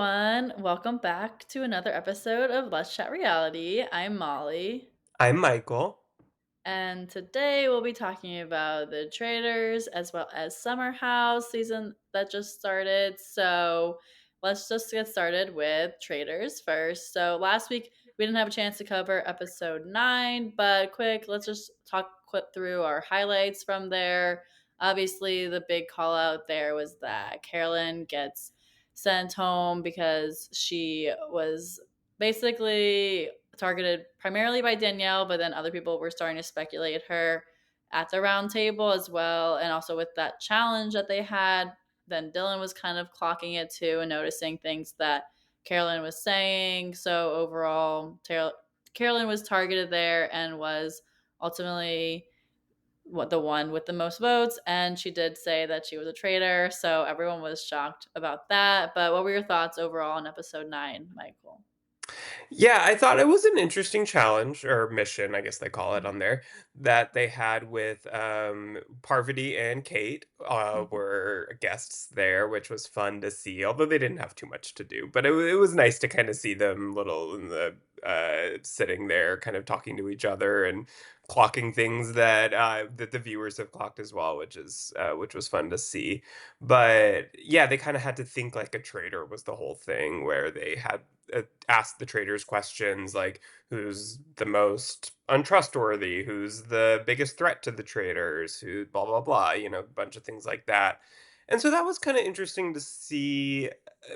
everyone. Welcome back to another episode of Let's Chat Reality. I'm Molly. I'm Michael. And today we'll be talking about the Traitors as well as Summer House season that just started. So let's just get started with Traitors first. So last week we didn't have a chance to cover episode 9, but quick, let's just talk quick through our highlights from there. Obviously, the big call out there was that Carolyn gets sent home because she was basically targeted primarily by Danielle, but then other people were starting to speculate her at the round table as well. And also with that challenge that they had, then Dylan was kind of clocking it too and noticing things that Carolyn was saying. So overall, Carolyn was targeted there and was ultimately the one with the most votes. And she did say that she was a traitor. So everyone was shocked about that. But what were your thoughts overall on episode 9, Michael? Yeah, I thought it was an interesting challenge or mission, I guess they call it on Mhm. there, that they had with Parvati and Kate Mhm. were guests there, which was fun to see, although they didn't have too much to do. But it was nice to kind of see them little in the sitting there, kind of talking to each other and clocking things that the viewers have clocked as well, which was fun to see. But yeah, they kind of had to think like a traitor was the whole thing, where they had asked the traders questions like who's the most untrustworthy, who's the biggest threat to the traders, who blah blah blah, a bunch of things like that. And so that was kind of interesting to see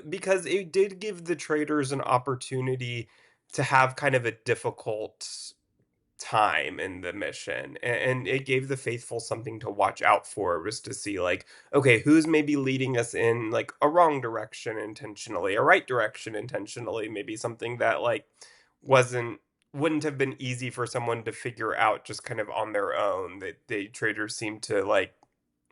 because it did give the traders an opportunity to have kind of a difficult time in the mission, and it gave the faithful something to watch out for, was to see like, okay, who's maybe leading us in like a wrong direction intentionally, a right direction intentionally, maybe something that like wasn't wouldn't have been easy for someone to figure out just kind of on their own. That the traders seem to like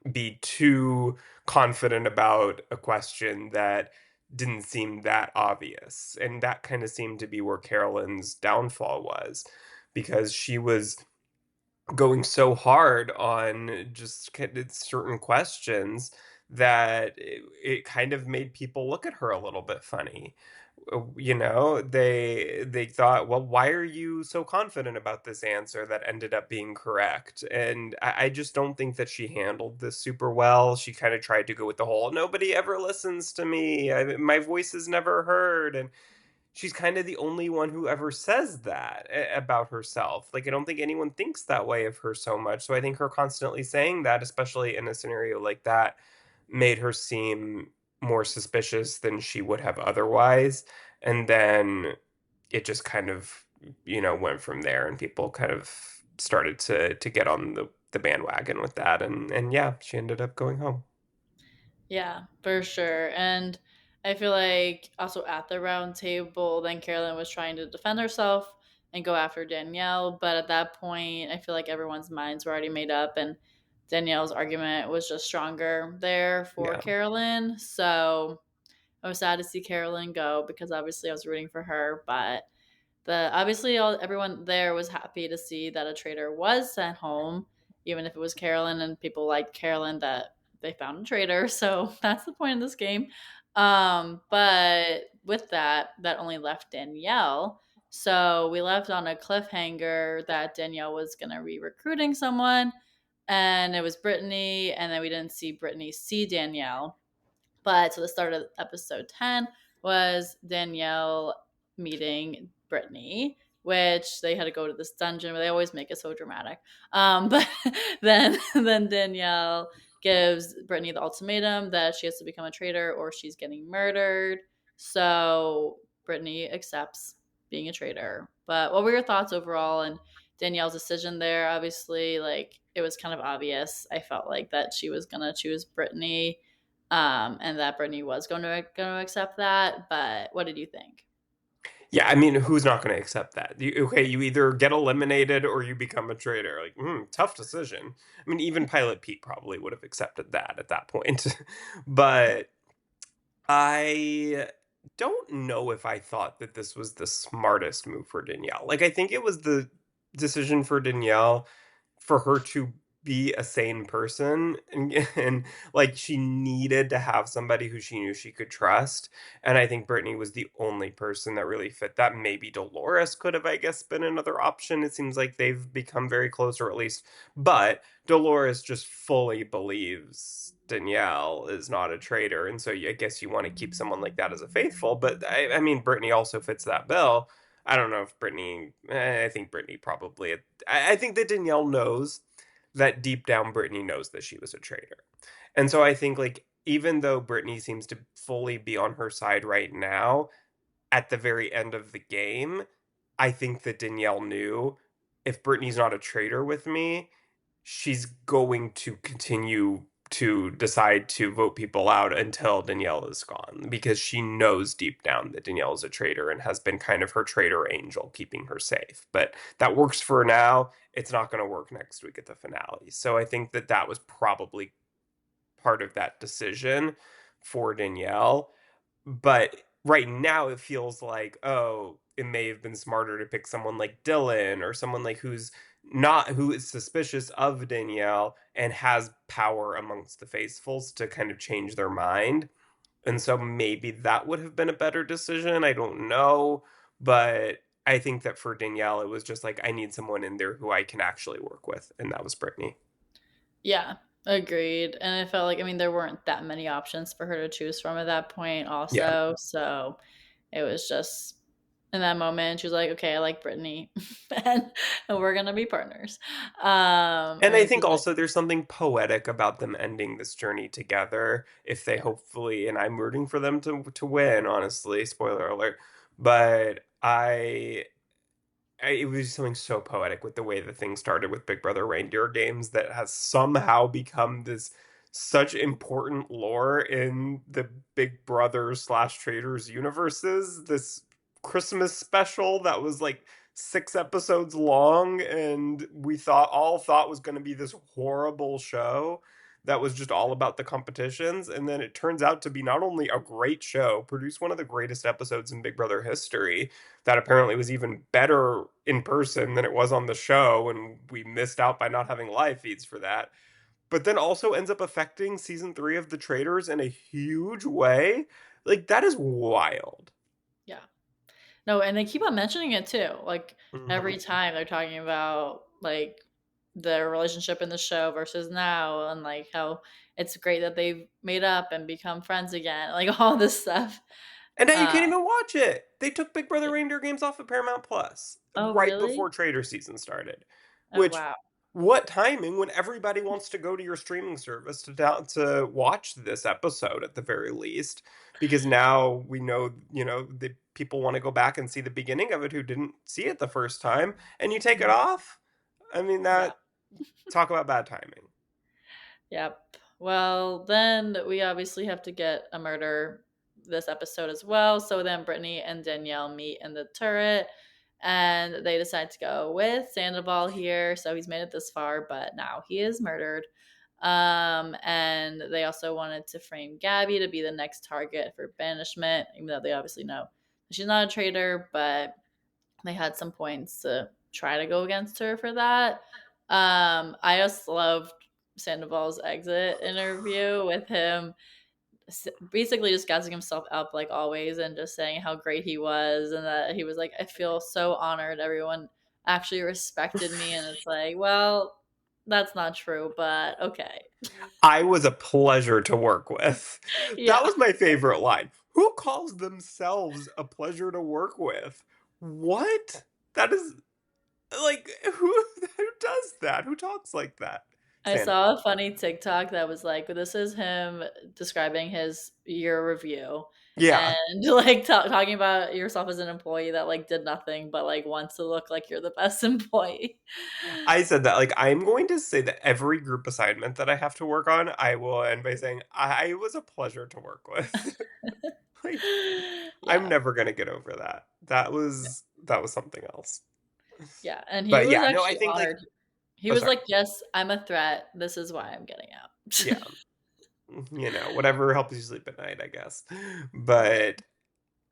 be too confident about a question that didn't seem that obvious. And that kind of seemed to be where Carolyn's downfall was, because she was going so hard on just kind of certain questions that it kind of made people look at her a little bit funny. They thought, well, why are you so confident about this answer that ended up being correct? And I just don't think that she handled this super well. She kind of tried to go with the whole nobody ever listens to me, my voice is never heard, and she's kind of the only one who ever says that about herself. Like, I don't think anyone thinks that way of her so much. So I think her constantly saying that, especially in a scenario like that, made her seem more suspicious than she would have otherwise. And then it just kind of, went from there, and people kind of started to get on the bandwagon with that. And yeah, she ended up going home. Yeah, for sure. And I feel like also at the round table, then Carolyn was trying to defend herself and go after Danielle. But at that point, I feel like everyone's minds were already made up, and Danielle's argument was just stronger there for Yeah. Carolyn. So I was sad to see Carolyn go because obviously I was rooting for her. But everyone there was happy to see that a traitor was sent home, even if it was Carolyn, and people liked Carolyn that they found a traitor. So that's the point of this game. But with that, that only left Danielle. So we left on a cliffhanger that Danielle was gonna be recruiting someone, and it was Brittany, and then we didn't see Brittany see Danielle. But so the start of episode 10 was Danielle meeting Brittany, which they had to go to this dungeon where they always make it so dramatic. But then Danielle gives Brittany the ultimatum that she has to become a traitor or she's getting murdered. So Brittany accepts being a traitor. But what were your thoughts overall and Danielle's decision there? Obviously, like it was kind of obvious. I felt like that she was gonna choose Brittany, and that Brittany was going to accept that. But what did you think? Yeah, I mean, who's not going to accept that? Okay, you either get eliminated or you become a traitor. Like, tough decision. I mean, even Pilot Pete probably would have accepted that at that point. But I don't know if I thought that this was the smartest move for Danielle. Like, I think it was the decision for Danielle for her to be a sane person, and like she needed to have somebody who she knew she could trust. And I think Brittany was the only person that really fit that. Maybe Dolores could have, I guess, been another option. It seems like they've become very close, or at least, but Dolores just fully believes Danielle is not a traitor. And so I guess you want to keep someone like that as a faithful. But I mean, Brittany also fits that bill. I don't know if Brittany, I think Brittany probably, I think that Danielle knows that deep down Brittany knows that she was a traitor. And so I think, like, even though Brittany seems to fully be on her side right now, at the very end of the game, I think that Danielle knew, if Brittany's not a traitor with me, she's going to continue to decide to vote people out until Danielle is gone, because she knows deep down that Danielle is a traitor and has been kind of her traitor angel keeping her safe. But that works for now. It's not going to work next week at the finale. So I think that that was probably part of that decision for Danielle. But right now it feels like, oh, it may have been smarter to pick someone like Dylan, or someone like who is suspicious of Danielle and has power amongst the faithfuls to kind of change their mind. And so maybe that would have been a better decision. I don't know. But I think that for Danielle, it was just like, I need someone in there who I can actually work with. And that was Brittany. Yeah, agreed. And I felt like, I mean, there weren't that many options for her to choose from at that point, Yeah. also. So it was just in that moment, she was like, okay, I like Brittany, and, and we're going to be partners. And And I it think seems like, also there's something poetic about them ending this journey together. If they yeah, hopefully, and I'm rooting for them to win, honestly, spoiler alert. But it was something so poetic with the way the thing started with Big Brother reindeer games that has somehow become this such important lore in the Big Brother slash Traders universes. This Christmas special that was like 6 episodes long, and we thought was going to be this horrible show that was just all about the competitions, and then it turns out to be not only a great show, produced one of the greatest episodes in Big Brother history, that apparently was even better in person than it was on the show, and we missed out by not having live feeds for that. But then also ends up affecting season 3 of The Traitors in a huge way. Like, that is wild. yeah. No, and they keep on mentioning it too. Like Mhm. every time they're talking about like their relationship in the show versus now, and like how it's great that they've made up and become friends again, like all this stuff. And now you Uh, can't even watch it. They took Big Brother yeah. Reindeer Games off of Paramount Plus Oh, right really? before Trader season started. Oh, Which, wow. what timing when everybody wants to go to your streaming service to watch this episode at the very least? Because now we know, the people want to go back and see the beginning of it who didn't see it the first time, and you take it Mhm. off. I mean, Yeah. that talk about bad timing. Yep. Well, then we obviously have to get a murder this episode as well. So then Brittany and Danielle meet in the turret, and they decide to go with Sandoval here. So he's made it this far, but now he is murdered. And they also wanted to frame Gabby to be the next target for banishment, even though they obviously know she's not a traitor, but they had some points to try to go against her for that. I just loved Sandoval's exit interview with him basically just gassing himself up like always and just saying how great he was, and that he was like, I feel so honored everyone actually respected me. And it's like, well, that's not true, but okay. I was a pleasure to work with. That Yeah. was my favorite line. Who calls themselves a pleasure to work with? What? That is like, who does that? Who talks like that? I saw a Sandoval. funny TikTok that was like, this is him describing his year review and Yeah. like talking about yourself as an employee that like did nothing but like wants to look like you're the best employee. I said that, like, I'm going to say that every group assignment that I have to work on, I will end by saying I was a pleasure to work with. Like, I'm Yeah. never gonna get over that. That was something else. Yeah. And he But was yeah, no, I actually think, like, honored. He oh, was sorry. like, yes, I'm a threat. This is why I'm getting out. Yeah. Whatever helps you sleep at night, I guess. Yeah. But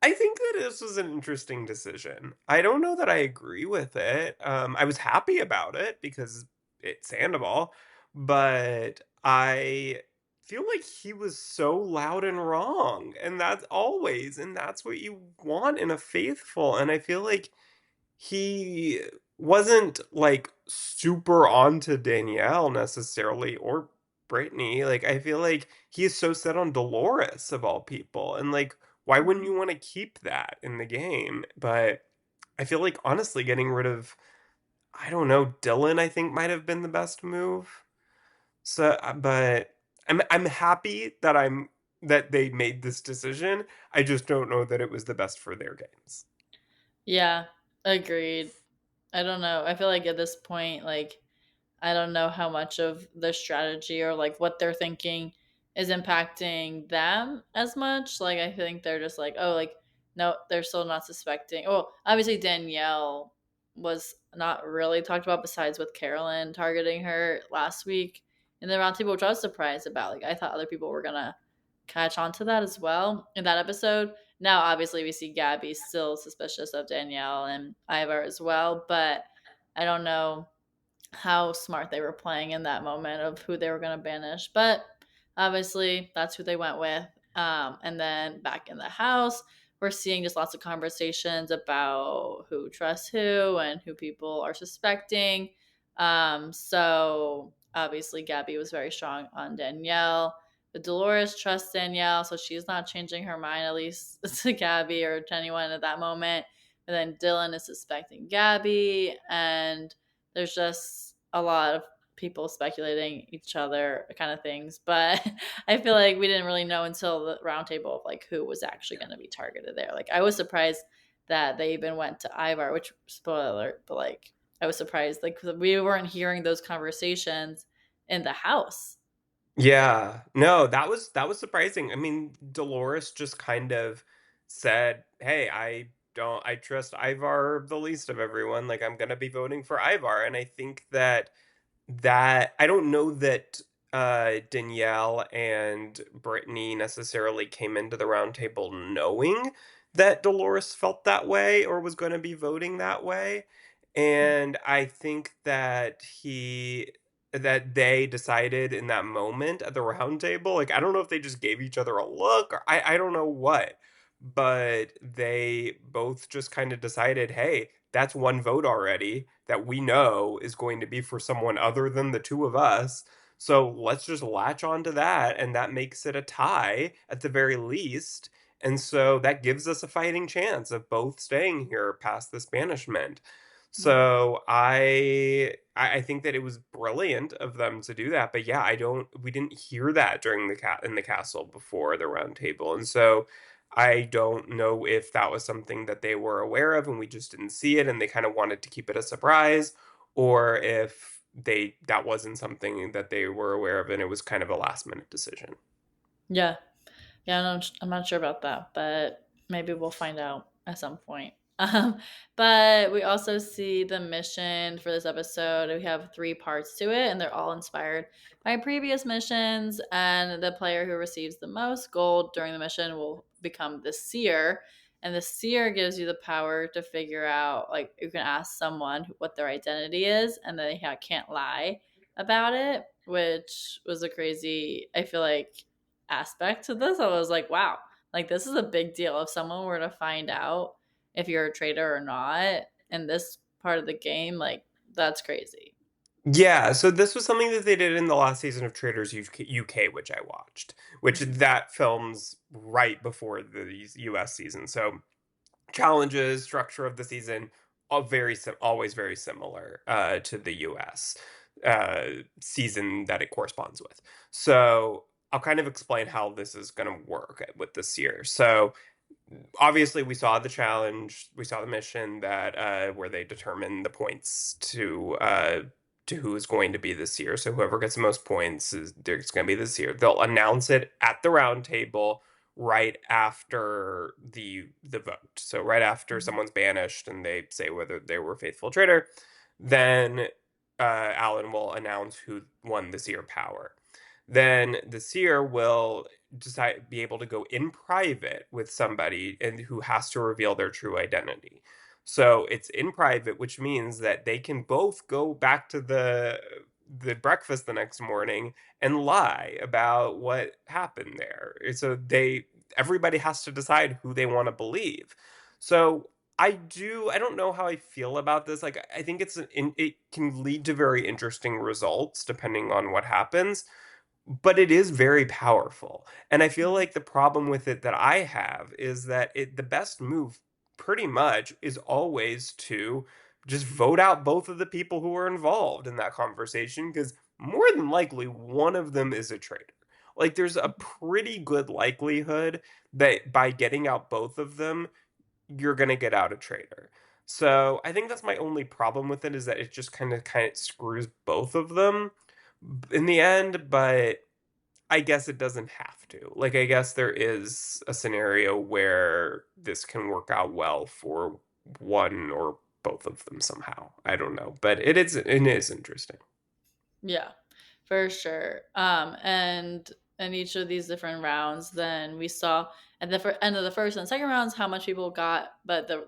I think that this was an interesting decision. I don't know that I agree with it. I was happy about it because it's Sandoval, but I feel like he was so loud and wrong, and that's what you want in a faithful, and I feel like he wasn't, like, super onto Danielle necessarily or Brittany, like, I feel like he is so set on Dolores of all people, and, like, why wouldn't Mhm. you wanna keep that in the game? But I feel like, honestly, getting rid of, I don't know, Dylan, I think, might have been the best move. So, but I'm happy that that they made this decision. I just don't know that it was the best for their games. Yeah, agreed. I don't know. I feel like at this point, like, I don't know how much of their strategy or like what they're thinking is impacting them as much. Like, I think they're just like, oh, like, no, they're still not suspecting. Well, obviously, Danielle was not really talked about besides with Carolyn targeting her last week in the roundtable, which I was surprised about. Like, I thought other people were going to catch on to that as well in that episode. Now, obviously, we see Gabby still suspicious of Danielle and Ivar as well, but I don't know how smart they were playing in that moment of who they were going to banish. But obviously, that's who they went with. And then back in the house, we're seeing just lots of conversations about who trusts who and who people are suspecting. So obviously, Gabby was very strong on Danielle. But Dolores trusts Danielle, so she's not changing her mind, at least to Gabby or to anyone at that moment. And then Dylan is suspecting Gabby, and there's just a lot of people speculating each other kind of things. But I feel like we didn't really know until the roundtable of like who was actually going to be targeted there. Like I was surprised that they even went to Ivar, which spoiler alert, but like I was surprised like we weren't hearing those conversations in the house. Yeah. No, that was surprising. I mean, Dolores just kind of said, "Hey, I trust Ivar the least of everyone. Like I'm going to be voting for Ivar." And I think that I don't know that Danielle and Brittany necessarily came into the round table knowing that Dolores felt that way or was going to be voting that way. And I think that they decided in that moment at the round table, like I don't know if they just gave each other a look or I don't know what, but they both just kind of decided, hey, that's one vote already that we know is going to be for someone other than the two of us. So let's just latch on to that. And that makes it a tie at the very least. And so that gives us a fighting chance of both staying here past this banishment. So I think that it was brilliant of them to do that. But yeah, I don't we didn't hear that during the cat in the castle before the round table. And so I don't know if that was something that they were aware of and we just didn't see it and they kind of wanted to keep it a surprise, or if that wasn't something that they were aware of and it was kind of a last minute decision. Yeah. Yeah, I'm not sure about that, but maybe we'll find out at some point. But we also see the mission for this episode. We have three parts to it, and they're all inspired by previous missions. And the player who receives the most gold during the mission will become the seer. And the seer gives you the power to figure out, like, you can ask someone what their identity is, and they can't lie about it, which was a crazy, I feel like, aspect to this. I was like, wow, like this is a big deal. If someone were to find out if you're a traitor or not in this part of the game, like that's crazy. Yeah, so this was something that they did in the last season of Traitors UK, which I watched, which Mhm. that films right before the US season. So challenges, structure of the season, all always very similar to the US season that it corresponds with. So I'll kind of explain how this is going to work with this year. So obviously we saw the challenge, we saw the mission that where they determine the points to who is going to be this year. So whoever gets the most points is there's going to be this year. They'll announce it at the round table right after the vote. So right after Mhm. someone's banished and they say whether they were faithful traitor, then Alan will announce who won the seer power. Then the seer will be able to go in private with somebody and who has to reveal their true identity. So it's in private, which means that they can both go back to the breakfast the next morning and lie about what happened there. So everybody has to decide who they want to believe. So I don't know how I feel about this. Like I think it can lead to very interesting results depending on what happens, but it is very powerful. And I feel Mhm. like the problem with it that I have is that the best move pretty much is always to just vote out both of the people who are involved in that conversation, because more than likely one of them is a traitor. Like there's a pretty good likelihood that by getting out both of them, you're going to get out a traitor. So I think that's my only problem with it, is that it just kind of screws both of them in the end, but I guess it doesn't have to. Like, I guess there is a scenario where this can work out well for one or both of them somehow. I don't know, but it is interesting. Yeah, for sure. And in each of these different rounds, then we saw at the end of the first and second rounds how much people got, but the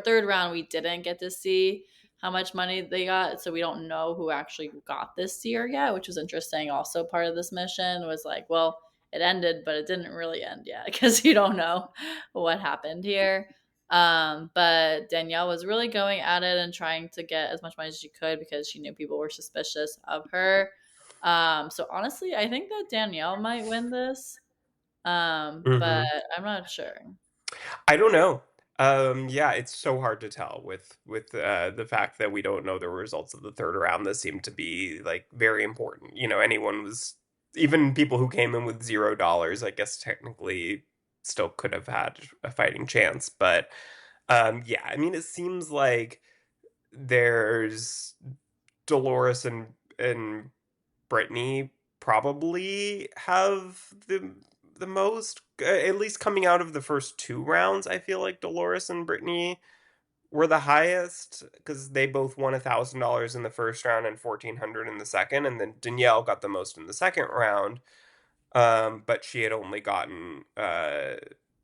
third round we didn't get to see how much money they got, so we don't know who actually got this year yet, which was interesting. Also, part of this mission was like, well, it ended, but it didn't really end yet because you don't know what happened here. But Danielle was really going at it and trying to get as much money as she could because she knew people were suspicious of her. So honestly, I think that Danielle might win this. But Mhm. I'm not sure. I don't know. Yeah, it's so hard to tell with the fact that we don't know the results of the third round. That seemed to be like very important. Anyone was, even people who came in with $0, I guess technically still could have had a fighting chance. But yeah, I mean, it seems like there's Dolores and Brittany probably have the most, at least coming out of the first two rounds. I feel like Dolores and Brittany were the highest because they both won $1,000 in the first round and 1,400 in the second, and then Danielle got the most in the second round. But she had only gotten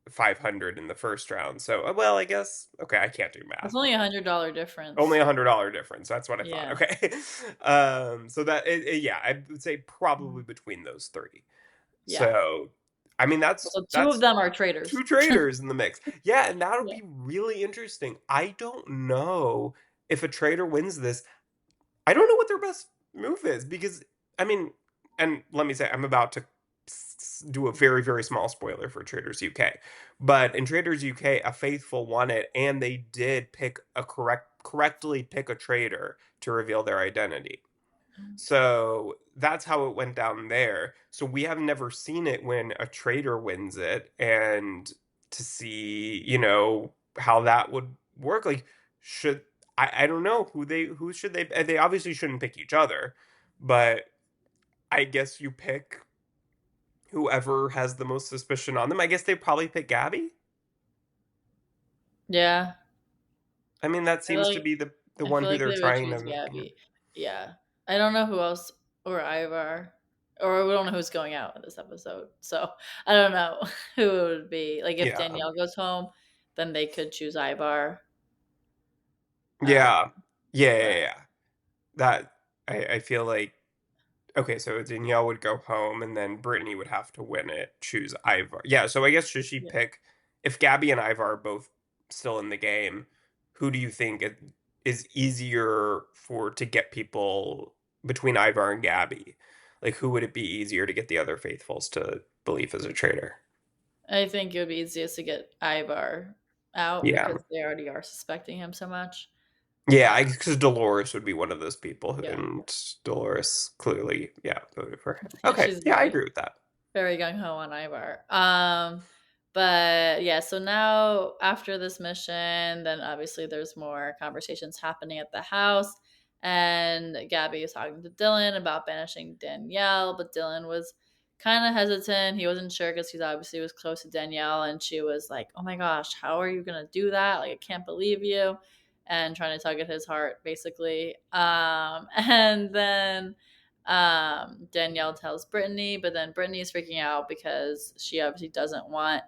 500 in the first round. So, well, I guess okay, I can't do It's math. only $100 Only difference. $100 difference. That's what I thought. Yeah. Okay. So yeah, I would say probably Mhm. between those three. Yeah. So, I mean, that's So two of that's them are traitors. two traders in the mix. Yeah, and that'll Yeah. be really interesting. I don't know if a trader wins this. I don't know what their best move is, because I mean, and let me say, I'm about to do a very, very small spoiler for Traders UK. But in Traders UK, a faithful won it, and they did correctly pick a trader to reveal their identity. So that's how it went down there. So we have never seen it when a trader wins it, and to see, how that would work. Like, should I don't know who should they obviously shouldn't pick each other, but I guess you pick whoever has the most suspicion on them. I guess they probably pick Gabby. Yeah. I mean, that I feel seems to like be the I one feel who like they're they would trying choose to. Gabby. Yeah. I don't know who else or Ivar. Or we don't know who's going out in this episode. So I don't know who it would be. Like if Yeah. Danielle goes home, then they could choose Ivar. Um, Yeah. Yeah, yeah, but yeah. That I feel like, okay, so Danielle would go home, and then Brittany would have to win it, choose Ivar. Yeah, so I guess should she yeah. pick, if Gabby and Ivar are both still in the game, who do you think it is easier for to get people between Ivar and Gabby? Like, who would it be easier to get the other faithfuls to believe as a traitor? I think it would be easiest to get Ivar out Yeah. because they already are suspecting him so much. Yeah, Uh, because Dolores would be one of those people, yeah. and Dolores clearly, yeah, voted for him. Yeah, Okay, she's yeah, I very agree with that. very gung ho on Ivar. But yeah, so now after this mission, then obviously there's more conversations happening at the house, and Gabby is talking to Dylan about banishing Danielle, but Dylan was kind of hesitant. He wasn't sure because he obviously was close to Danielle, and she was like, "Oh my gosh, how are you gonna do that? Like, I can't believe you," and trying to tug at his heart, basically. And then Danielle tells Brittany, but then Brittany is freaking out because she obviously doesn't want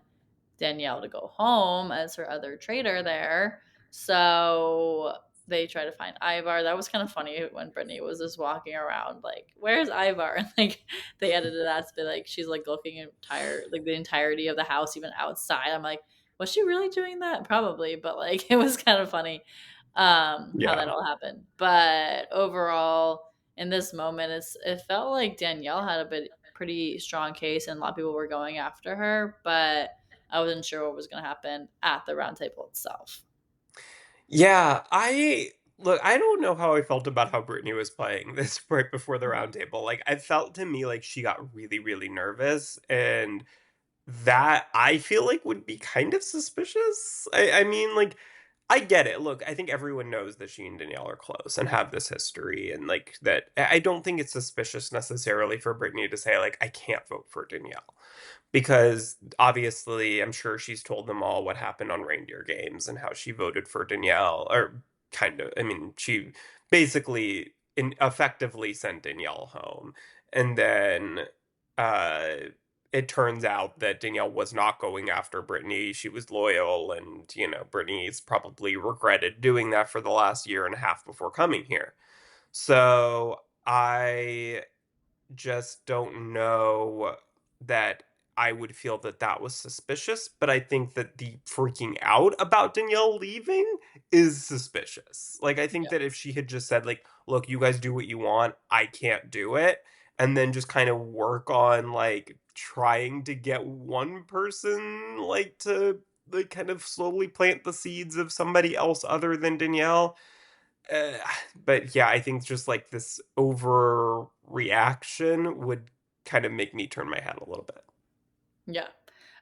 Danielle to go home as her other traitor there. So they try to find Ivar. That was kind of funny when Brittany was just walking around like, "Where's Ivar?" And like they edited that to be like she's like looking entire like the entirety of the house, even outside. I'm like, was she really doing that? Probably, but like it was kind of funny how that Yeah. all happened. But overall, in this moment, it felt like Danielle had a bit pretty strong case, and a lot of people were going after her, but I wasn't sure what was going to happen at the roundtable itself. Yeah, I look, I don't know how I felt about how Brittany was playing this right before the Mhm. round table. Like, I felt to me like she got really, really nervous, and that I feel like would be kind of suspicious. I mean, like, I get it. Look, I think everyone knows that she and Danielle are close and have this history, and like that. I don't think it's suspicious necessarily for Brittany to say like I can't vote for Danielle, because obviously I'm sure she's told them all what happened on reindeer games and how she voted for Danielle, or kind of. I mean, she basically effectively sent Danielle home, and then uh it turns out that Danielle was not going after Brittany. She was loyal, and Brittany's probably regretted doing that for the last year and a half before coming here. So I just don't know that I would feel that that was suspicious, but I think that the freaking out about Danielle leaving is suspicious. Like, I think Yeah. that if she had just said, like, look, you guys do what you want, I can't do it, and then just kind of work on, like, trying to get one person, like, to, like, kind of slowly plant the seeds of somebody else other than Danielle, uh, but yeah, I think just like this overreaction would kind of make me turn my head a little bit. Yeah,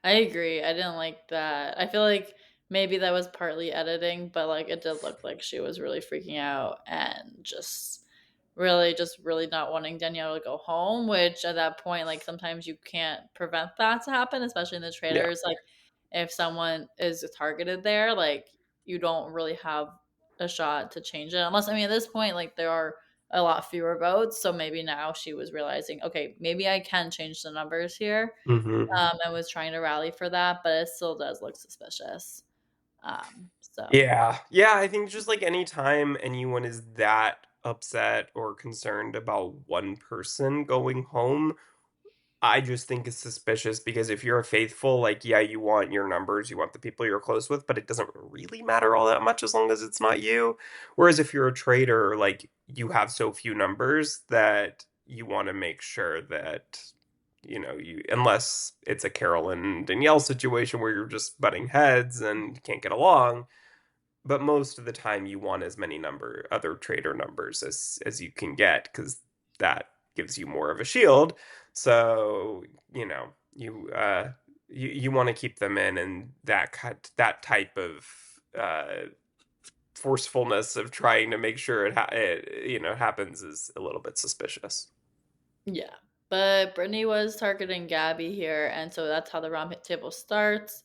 I agree. I didn't like that. I feel like maybe that was partly editing, but like it did look like she was really freaking out and just really not wanting Danielle to go home, which at that point, like sometimes you can't prevent that to happen, especially in the Yeah. traders. Like if someone is targeted there, like you don't really have a shot to change it. Unless, I mean, at this point, like there are a lot fewer votes. So maybe now she was realizing, okay, maybe I can change the numbers here, Hmm. and was trying to rally for that, but it still does look suspicious. So Yeah. Yeah, I think just like anytime anyone is that upset or concerned about one person going home, I just think it's suspicious, because if you're a faithful, like, yeah, you want your numbers, you want the people you're close with, but it doesn't really matter all that much as long as it's not you. Whereas if you're a traitor, like, you have so few numbers that you want to make sure that, unless it's a Carol and Danielle situation where you're just butting heads and can't get along, but most of the time you want as many other trader numbers as you can get, because that gives you more of a shield. So you want to keep them in, and that type of forcefulness of trying to make sure it happens is a little bit suspicious. yeah. But Brittany was targeting Gabby here, and so that's how the round table starts.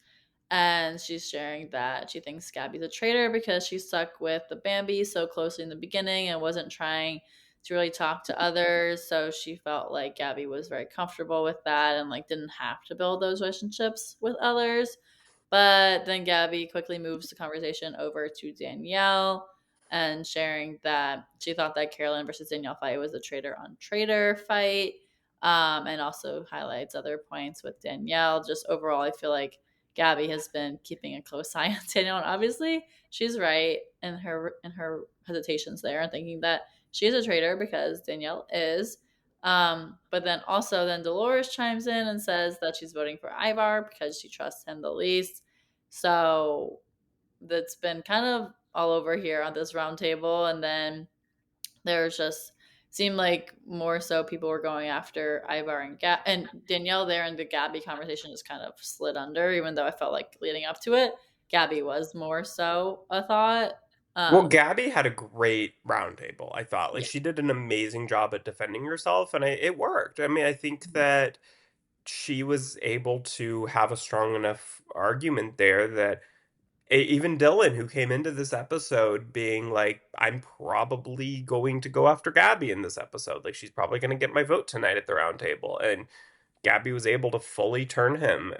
And she's sharing that she thinks Gabby's a traitor because she stuck with the Bambi so closely in the beginning and wasn't trying to really talk to others. So she felt like Gabby was very comfortable with that and like didn't have to build those relationships with others. But then Gabby quickly moves the conversation over to Danielle and sharing that she thought that Carolyn versus Danielle fight was a traitor on traitor fight. And also highlights other points with Danielle. Just overall, I feel like Gabby has been keeping a close eye on Danielle, and obviously she's right in her hesitations there and thinking that she is a traitor because Danielle is. But then also then Dolores chimes in and says that she's voting for Ivar because she trusts him the least. So that's been kind of all over here on this round table. And then there's just seemed like more so people were going after Ivar and Danielle there, and the Gabby conversation just kind of slid under, even though I felt like leading up to it, Gabby was more so a thought. Well, Um, Gabby had a great roundtable, I thought. Like, yeah. she did an amazing job at defending herself, and it worked. I mean, I think that she was able to have a strong enough argument there that even Dylan, who came into this episode being like, I'm probably going to go after Gabby in this episode. Like, she's probably going to get my vote tonight at the round table. And Gabby was able to fully turn him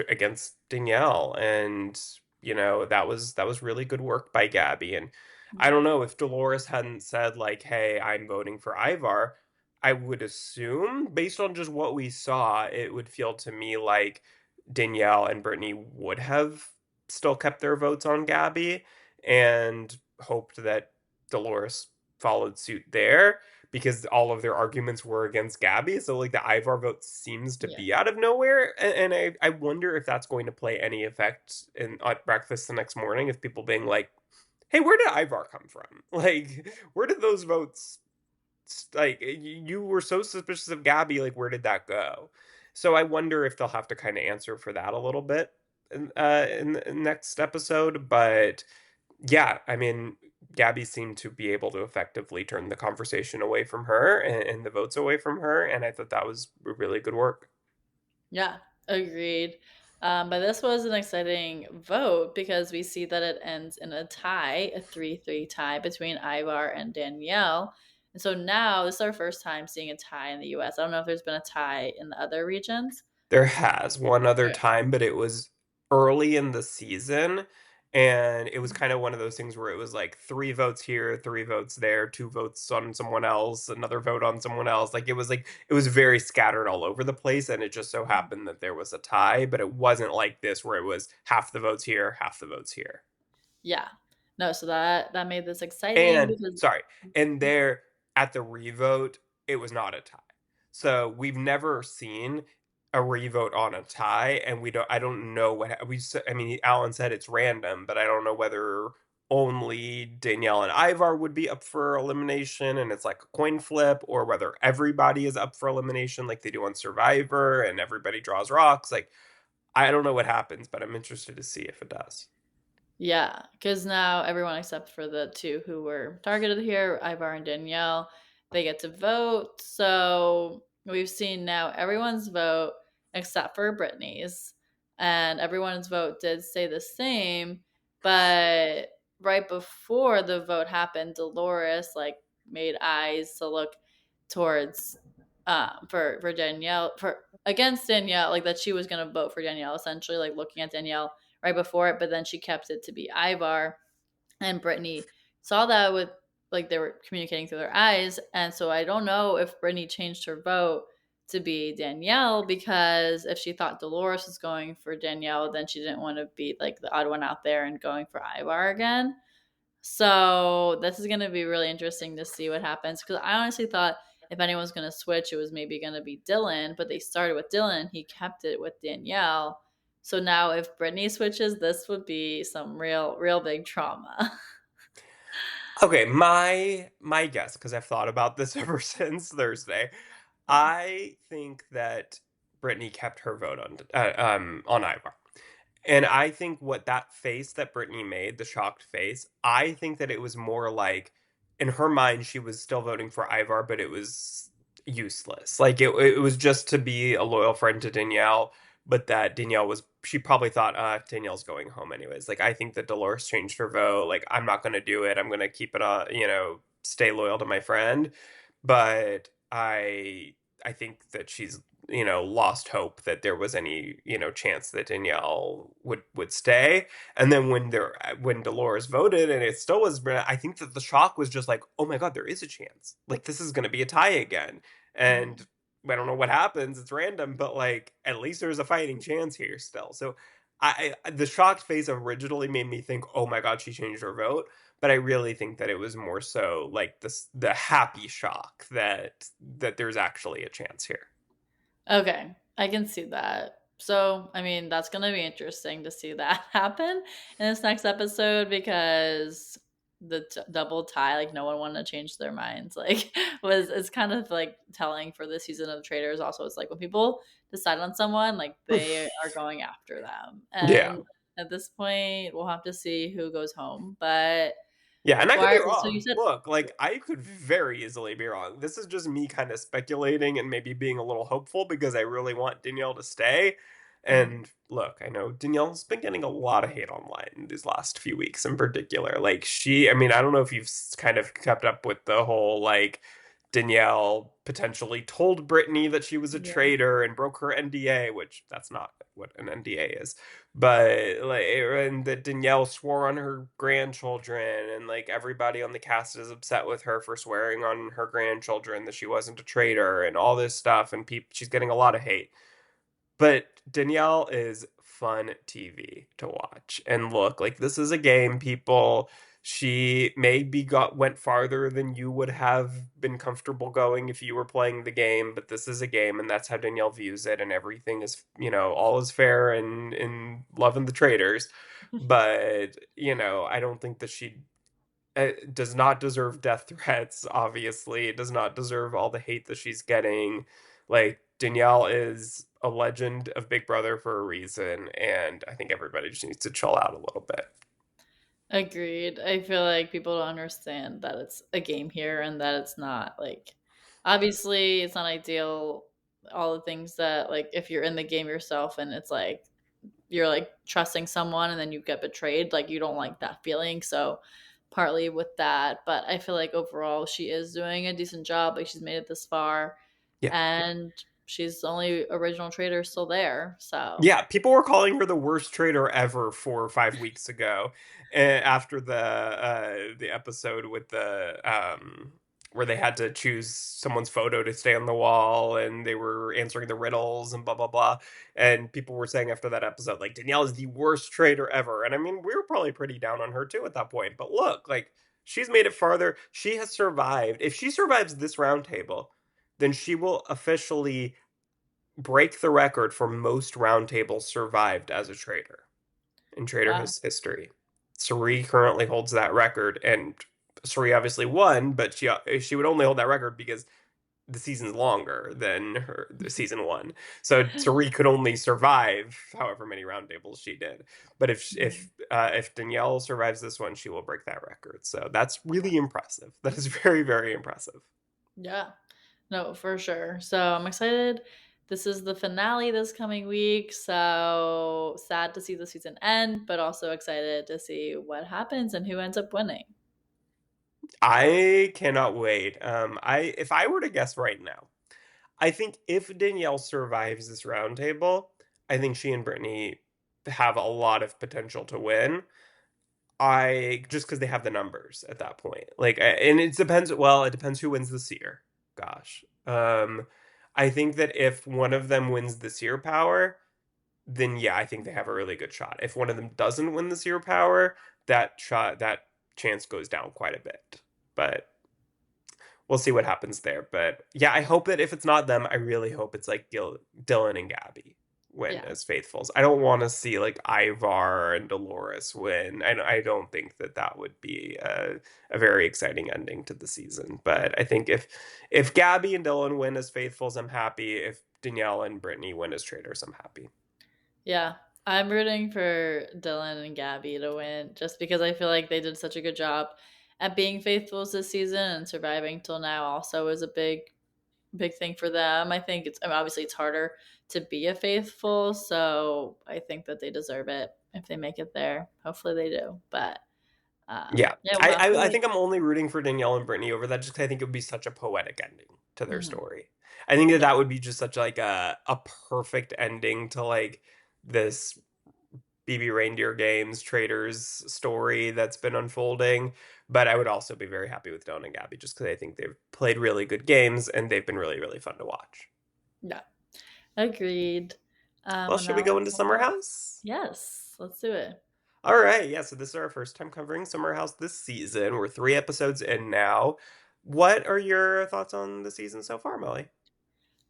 against Danielle. And that was really good work by Gabby. And I Yeah. don't know if Dolores hadn't said like, "Hey, I'm voting for Ivar," I would assume based on just what we saw, it would feel to me like Danielle and Brittany would have still kept their votes on Gabby and hoped that Dolores followed suit there because all of their arguments were against Gabby. So like the Ivar vote seems to Yeah. be out of nowhere, and I wonder if that's going to play any effect in at breakfast the next morning. If people being like, "Hey, where did Ivar come from? Like, where did those votes? Like, you were so suspicious of Gabby. Like, where did that go?" So I wonder if they'll have to kind of answer for that a little bit in the next episode. But yeah, I mean, Gabby seemed to be able to effectively turn the conversation away from her and the votes away from her, and I thought that was really good work. Yeah, agreed. But this was an exciting vote because we see that it ends in a tie, a 3-3 tie between Ivar and Danielle. And so now this is our first time seeing a tie in the US. I don't know if there's been a tie in the other regions. There has one other Okay. time, but it was early in the season. And it was kind of one of those things where it was like three votes here, three votes there, two votes on someone else, another vote on someone else. Like it was very scattered all over the place. And it just so happened that there was a tie, but it wasn't like this where it was half the votes here, half the votes here. Yeah. No, so that made this exciting And because sorry, and there at the revote, it was not a tie. So we've never seen a revote on a tie, and I don't know I mean, Alan said it's random, but I don't know whether only Danielle and Ivar would be up for elimination and it's like a coin flip, or whether everybody is up for elimination like they do on Survivor and everybody draws rocks. Like, I don't know what happens, but I'm interested to see if it does. yeah, because now everyone except for the two who were targeted here, Ivar and Danielle, they get to vote. So we've seen now everyone's vote except for Brittany's, and everyone's vote did stay the same. But right before the vote happened, Dolores like made eyes to look towards for Danielle for against Danielle, like that she was gonna vote for Danielle, essentially like looking at Danielle right before it, but then she kept it to be Ivar. And Brittany saw that with like they were communicating through their eyes. And so I don't know if Brittany changed her vote to be Danielle because if she thought Dolores was going for Danielle, then she didn't want to be like the odd one out there and going for Ivar again. So this is going to be really interesting to see what happens because I honestly thought if anyone's going to switch, it was maybe going to be Dylan, but they started with Dylan. He kept it with Danielle. So now if Brittany switches, this would be some real big trauma. Okay, my guess, because I've thought about this ever since Thursday. Yeah. I think that Brittany kept her vote on Ivar. And I think what that face that Brittany made, the shocked face, I think that it was more like in her mind she was still voting for Ivar, but it was useless. Like it was just to be a loyal friend to Danielle, but that Danielle was she probably thought, Danielle's going home anyways. Like I think that Dolores changed her vote. Like I'm not gonna do it. I'm gonna keep it on, stay loyal to my friend. But I think that she's lost hope that there was any chance that Danielle would stay. And then when Dolores voted and it still was, I think that the shock was just like, oh my god, there is a chance. Like this is going to be a tie again. Mhm. And I don't know what happens. It's random, but like at least there's a fighting chance here still. So the shocked face originally made me think, oh my god, she changed her vote. But I really think that it was more so like the happy shock that there's actually a chance here. Okay, I can see that. So, I mean, that's going to be interesting to see that happen in this next episode because the double tie, like no one wanted to change their minds, like was it's kind of like telling for this season of the Traitors. Also, it's like when people decide on someone, like they are going after them, Yeah. and at this point, we'll have to see who goes home. But Yeah, and I could why? be So you wrong. said, Look, like I could very easily be wrong. This is just me kind of speculating and maybe being a little hopeful because I really want Danielle to stay. Mhm. And look, I know Danielle's been getting a lot of hate online these last few weeks in particular. Like I mean, I don't know if you've kind of kept up with the whole like Danielle potentially told Brittany that she was a Yeah. traitor and broke her NDA, which that's not what an NDA is. But like, and that Danielle swore on her grandchildren, and like everybody on the cast is upset with her for swearing on her grandchildren that she wasn't a traitor and all this stuff, and she's getting a lot of hate. But Danielle is fun TV to watch. And look, like this is a game, people. She maybe went farther than you would have been comfortable going if you were playing the game, but this is a game and that's how Danielle views it, and everything is, all is fair and in love and the traitors. But, I don't think that she does not deserve death threats, obviously. It does not deserve all the hate that she's getting. Like, Danielle is a legend of Big Brother for a reason, and I think everybody just needs to chill out a little bit. Agreed. I feel like people don't understand that it's a game here and that it's not like obviously it's not ideal all the things that like if you're in the game yourself and it's like you're like trusting someone and then you get betrayed, like you don't like that feeling. So partly with that, but I feel like overall she is doing a decent job. Like she's made it this far Yeah. and she's the only original trader still there. So Yeah, people were calling her the worst traitor ever 4 or 5 weeks ago, after the episode with the where they had to choose someone's photo to stay on the wall, and they were answering the riddles and blah blah blah. And people were saying after that episode, like Danielle is the worst traitor ever. And I mean, we were probably pretty down on her too at that point. But look, like she's made it farther. She has survived. If she survives this roundtable, then she will officially break the record for most roundtables survived as a traitor in Trader wow. history. Suri currently holds that record, and Suri obviously won, but she would only hold that record because the season's longer than the season one. So Suri could only survive however many roundtables she did. But if Danielle survives this one, she will break that record. So that's really impressive. That is very very impressive. Yeah. No, for sure. So I'm excited. This is the finale this coming week. So sad to see the season end, but also excited to see what happens and who ends up winning. I cannot wait. I if I were to guess right now, I think if Danielle survives this roundtable, I think she and Brittany have a lot of potential to win. I just because they have the numbers at that point. Like, and it depends. Well, it depends who wins the seer. Gosh, I think that if one of them wins the seer power, then yeah, I think they have a really good shot. If one of them doesn't win the seer power, that chance goes down quite a bit. But we'll see what happens there. But yeah, I hope that if it's not them, I really hope it's like Dylan and Gabby win Yeah. as faithfuls. I don't want to see like Ivar and Dolores win. I don't think that that would be a very exciting ending to the season. But I think if Gabby and Dylan win as faithfuls, I'm happy. If Danielle and Brittany win as traitors, I'm happy. Yeah. I'm rooting for Dylan and Gabby to win just because I feel like they did such a good job at being faithful this season and surviving till now also is a big thing for them. I think it's I mean, obviously it's harder to be a faithful, so I think that they deserve it if they make it there. Hopefully they do. But Yeah, yeah, we'll I, have to I I wait. think I'm only rooting for Danielle and Brittany over that just 'cause I think it would be such a poetic ending to their Hmm. story. I think that Yeah, that would be just such like a perfect ending to like this BB Reindeer Games Traders story that's been unfolding. But I would also be very happy with Dylan and Gabby just because I think they've played really good games and they've been really really fun to watch. yeah, agreed. Well, And should we now go let's into talk Summer about House? yes, let's do it. All right, yeah, so this is our first time covering Summer House this season. We're 3 episodes in now. What are your thoughts on the season so far, Molly?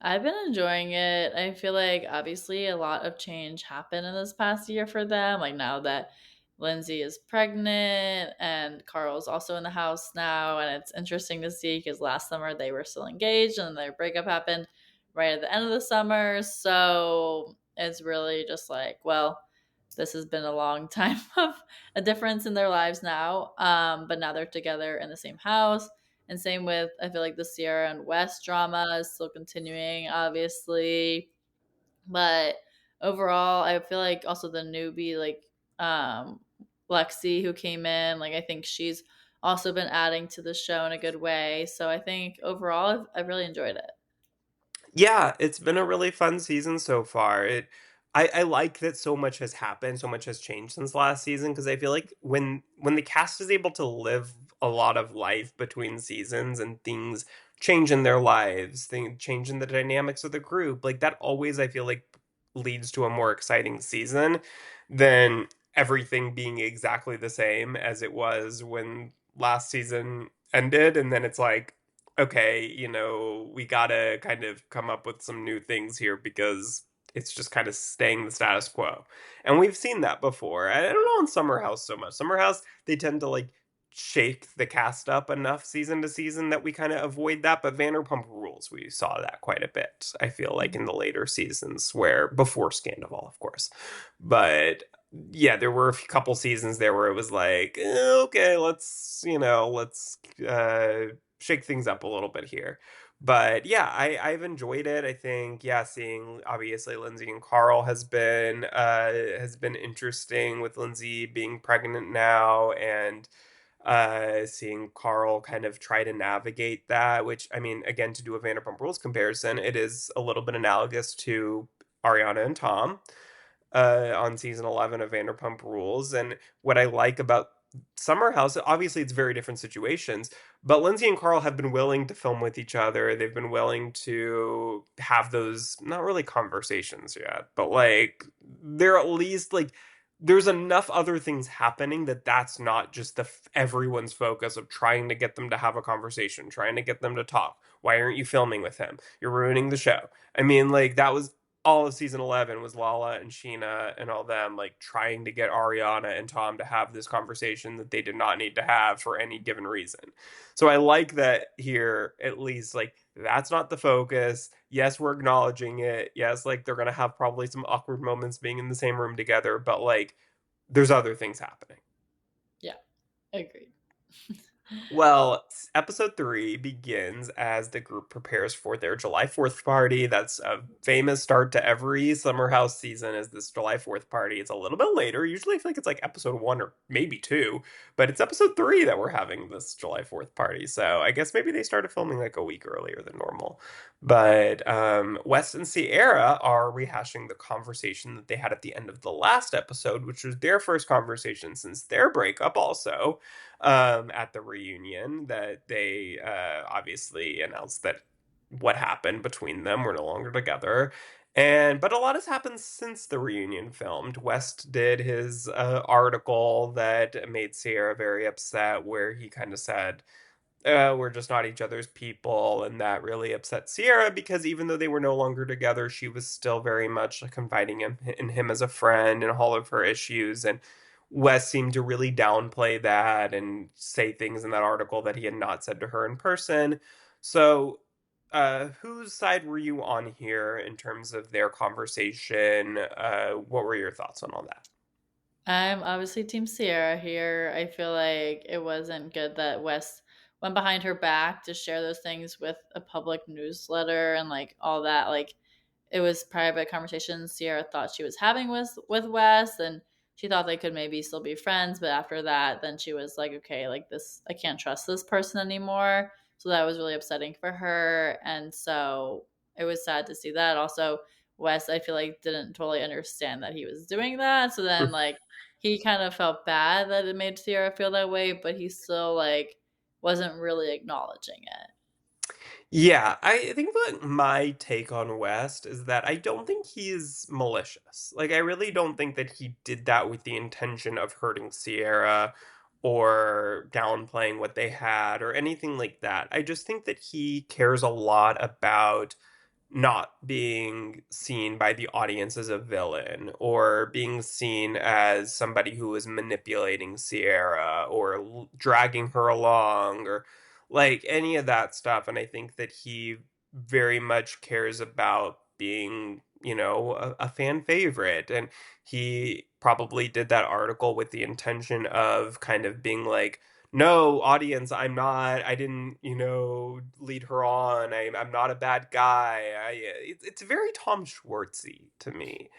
I've been enjoying it. I feel like obviously a lot of change happened in this past year for them. Like now that Lindsay is pregnant and Carl's also in the house now. And it's interesting to see because last summer they were still engaged and their breakup happened right at the end of the summer. So it's really just like, well, this has been a long time of a difference in their lives now. But now they're together in the same house and same with I feel like the Sierra and West drama is still continuing, obviously. But overall, I feel like also the newbie, like Lexi who came in, like I think she's also been adding to the show in a good way. So I think overall, I've really enjoyed it. Yeah, it's been a really fun season so far. I like that so much has happened, so much has changed since last season because I feel like when the cast is able to live a lot of life between seasons and things change in their lives, things change in the dynamics of the group, like that always I feel like leads to a more exciting season than everything being exactly the same as it was when last season ended and then it's like okay, we gotta kind of come up with some new things here because it's just kind of staying the status quo. And we've seen that before. I don't know in Summer House so much. Summer House, they tend to like shake the cast up enough season to season that we kind of avoid that. But Vanderpump Rules, we saw that quite a bit. I feel like in the later seasons, where before Scandival, of course. But yeah, there were couple seasons there where it was like, okay, let's shake things up a little bit here. But yeah, I've enjoyed it. I think yeah, seeing obviously Lindsay and Carl has been interesting with Lindsay being pregnant now and seeing Carl kind of try to navigate that, which I mean, again, to do a Vanderpump Rules comparison, it is a little bit analogous to Ariana and Tom on season 11 of Vanderpump Rules. And what I like about Summer House, obviously it's very different situations, but Lindsay and Carl have been willing to film with each other. They've been willing to have those, not really conversations yet, but like they're at least like, there's enough other things happening that that's not just everyone's focus of trying to get them to have a conversation, trying to get them to talk. Why aren't you filming with him? You're ruining the show. I mean, like that was all of season 11 was Lala and Sheena and all them like trying to get Ariana and Tom to have this conversation that they did not need to have for any given reason. So I like that here, at least like that's not the focus. Yes, we're acknowledging it. Yes, like they're going to have probably some awkward moments being in the same room together, but like there's other things happening. Yeah, agreed. Well, episode 3 begins as the group prepares for their July 4th party. That's a famous start to every Summer House season is this July 4th party. It's a little bit later. Usually I feel like it's like episode 1 or maybe 2, but it's episode 3 that we're having this July 4th party. So I guess maybe they started filming like a week earlier than normal. But Wes and Sierra are rehashing the conversation that they had at the end of the last episode, which was their first conversation since their breakup also at the reunion that they obviously announced that what happened between them were no longer together. And but a lot has happened since the reunion filmed. West did his article that made Sierra very upset, where he kind of said, we're just not each other's people. And that really upset Sierra because even though they were no longer together, she was still very much like, confiding in him as a friend and all of her issues. And Wes seemed to really downplay that and say things in that article that he had not said to her in person. So, whose side were you on here in terms of their conversation? What were your thoughts on all that? I'm obviously Team Sierra here. I feel like it wasn't good that Wes went behind her back to share those things with a public newsletter and like all that. Like it was private conversations Sierra thought she was having with Wes, and she thought they could maybe still be friends. But after that, then she was like, okay, like this, I can't trust this person anymore. So that was really upsetting for her, and so it was sad to see that. Also, Wes, I feel like didn't totally understand that he was doing that. So then, like, he kind of felt bad that it made Sierra feel that way, but he still like wasn't really acknowledging it. Yeah, I think that my take on West is that I don't think he's malicious. Like, I really don't think that he did that with the intention of hurting Sierra or downplaying what they had or anything like that. I just think that he cares a lot about not being seen by the audience as a villain or being seen as somebody who is manipulating Sierra or dragging her along or like any of that stuff. And I think that he very much cares about being, a fan favorite. And he probably did that article with the intention of kind of being like, no audience, I didn't, lead her on. I'm not a bad guy. It's very Tom Schwartzy to me.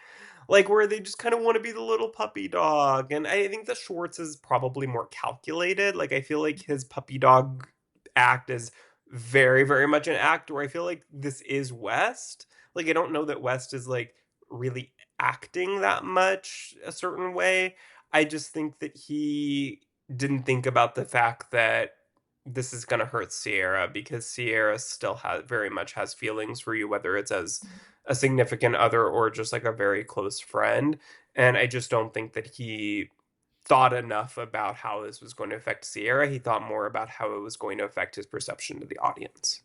like where they just kind of want to be the little puppy dog. And I think the Schwartz is probably more calculated. Like I feel like his puppy dog act is very, very much an act where I feel like this is West. Like I don't know that West is like really acting that much a certain way. I just think that he didn't think about the fact that this is going to hurt Sierra because Sierra still has very much has feelings for you, whether it's as a significant other or just like a very close friend. And I just don't think that he thought enough about how this was going to affect Sierra. He thought more about how it was going to affect his perception to the audience.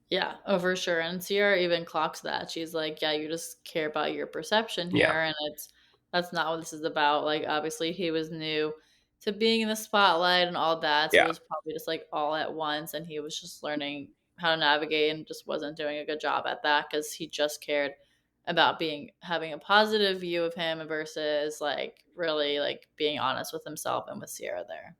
Yeah, oh, for sure, and Sierra even clocks that. She's like, "Yeah, you just care about your perception Yeah. here, and that's not what this is about." Like, obviously, he was new to being in the spotlight and all that, so it Yeah. was probably just, like, all at once, and he was just learning how to navigate and just wasn't doing a good job at that because he just cared about being having a positive view of him versus, like, really, like, being honest with himself and with Sierra there.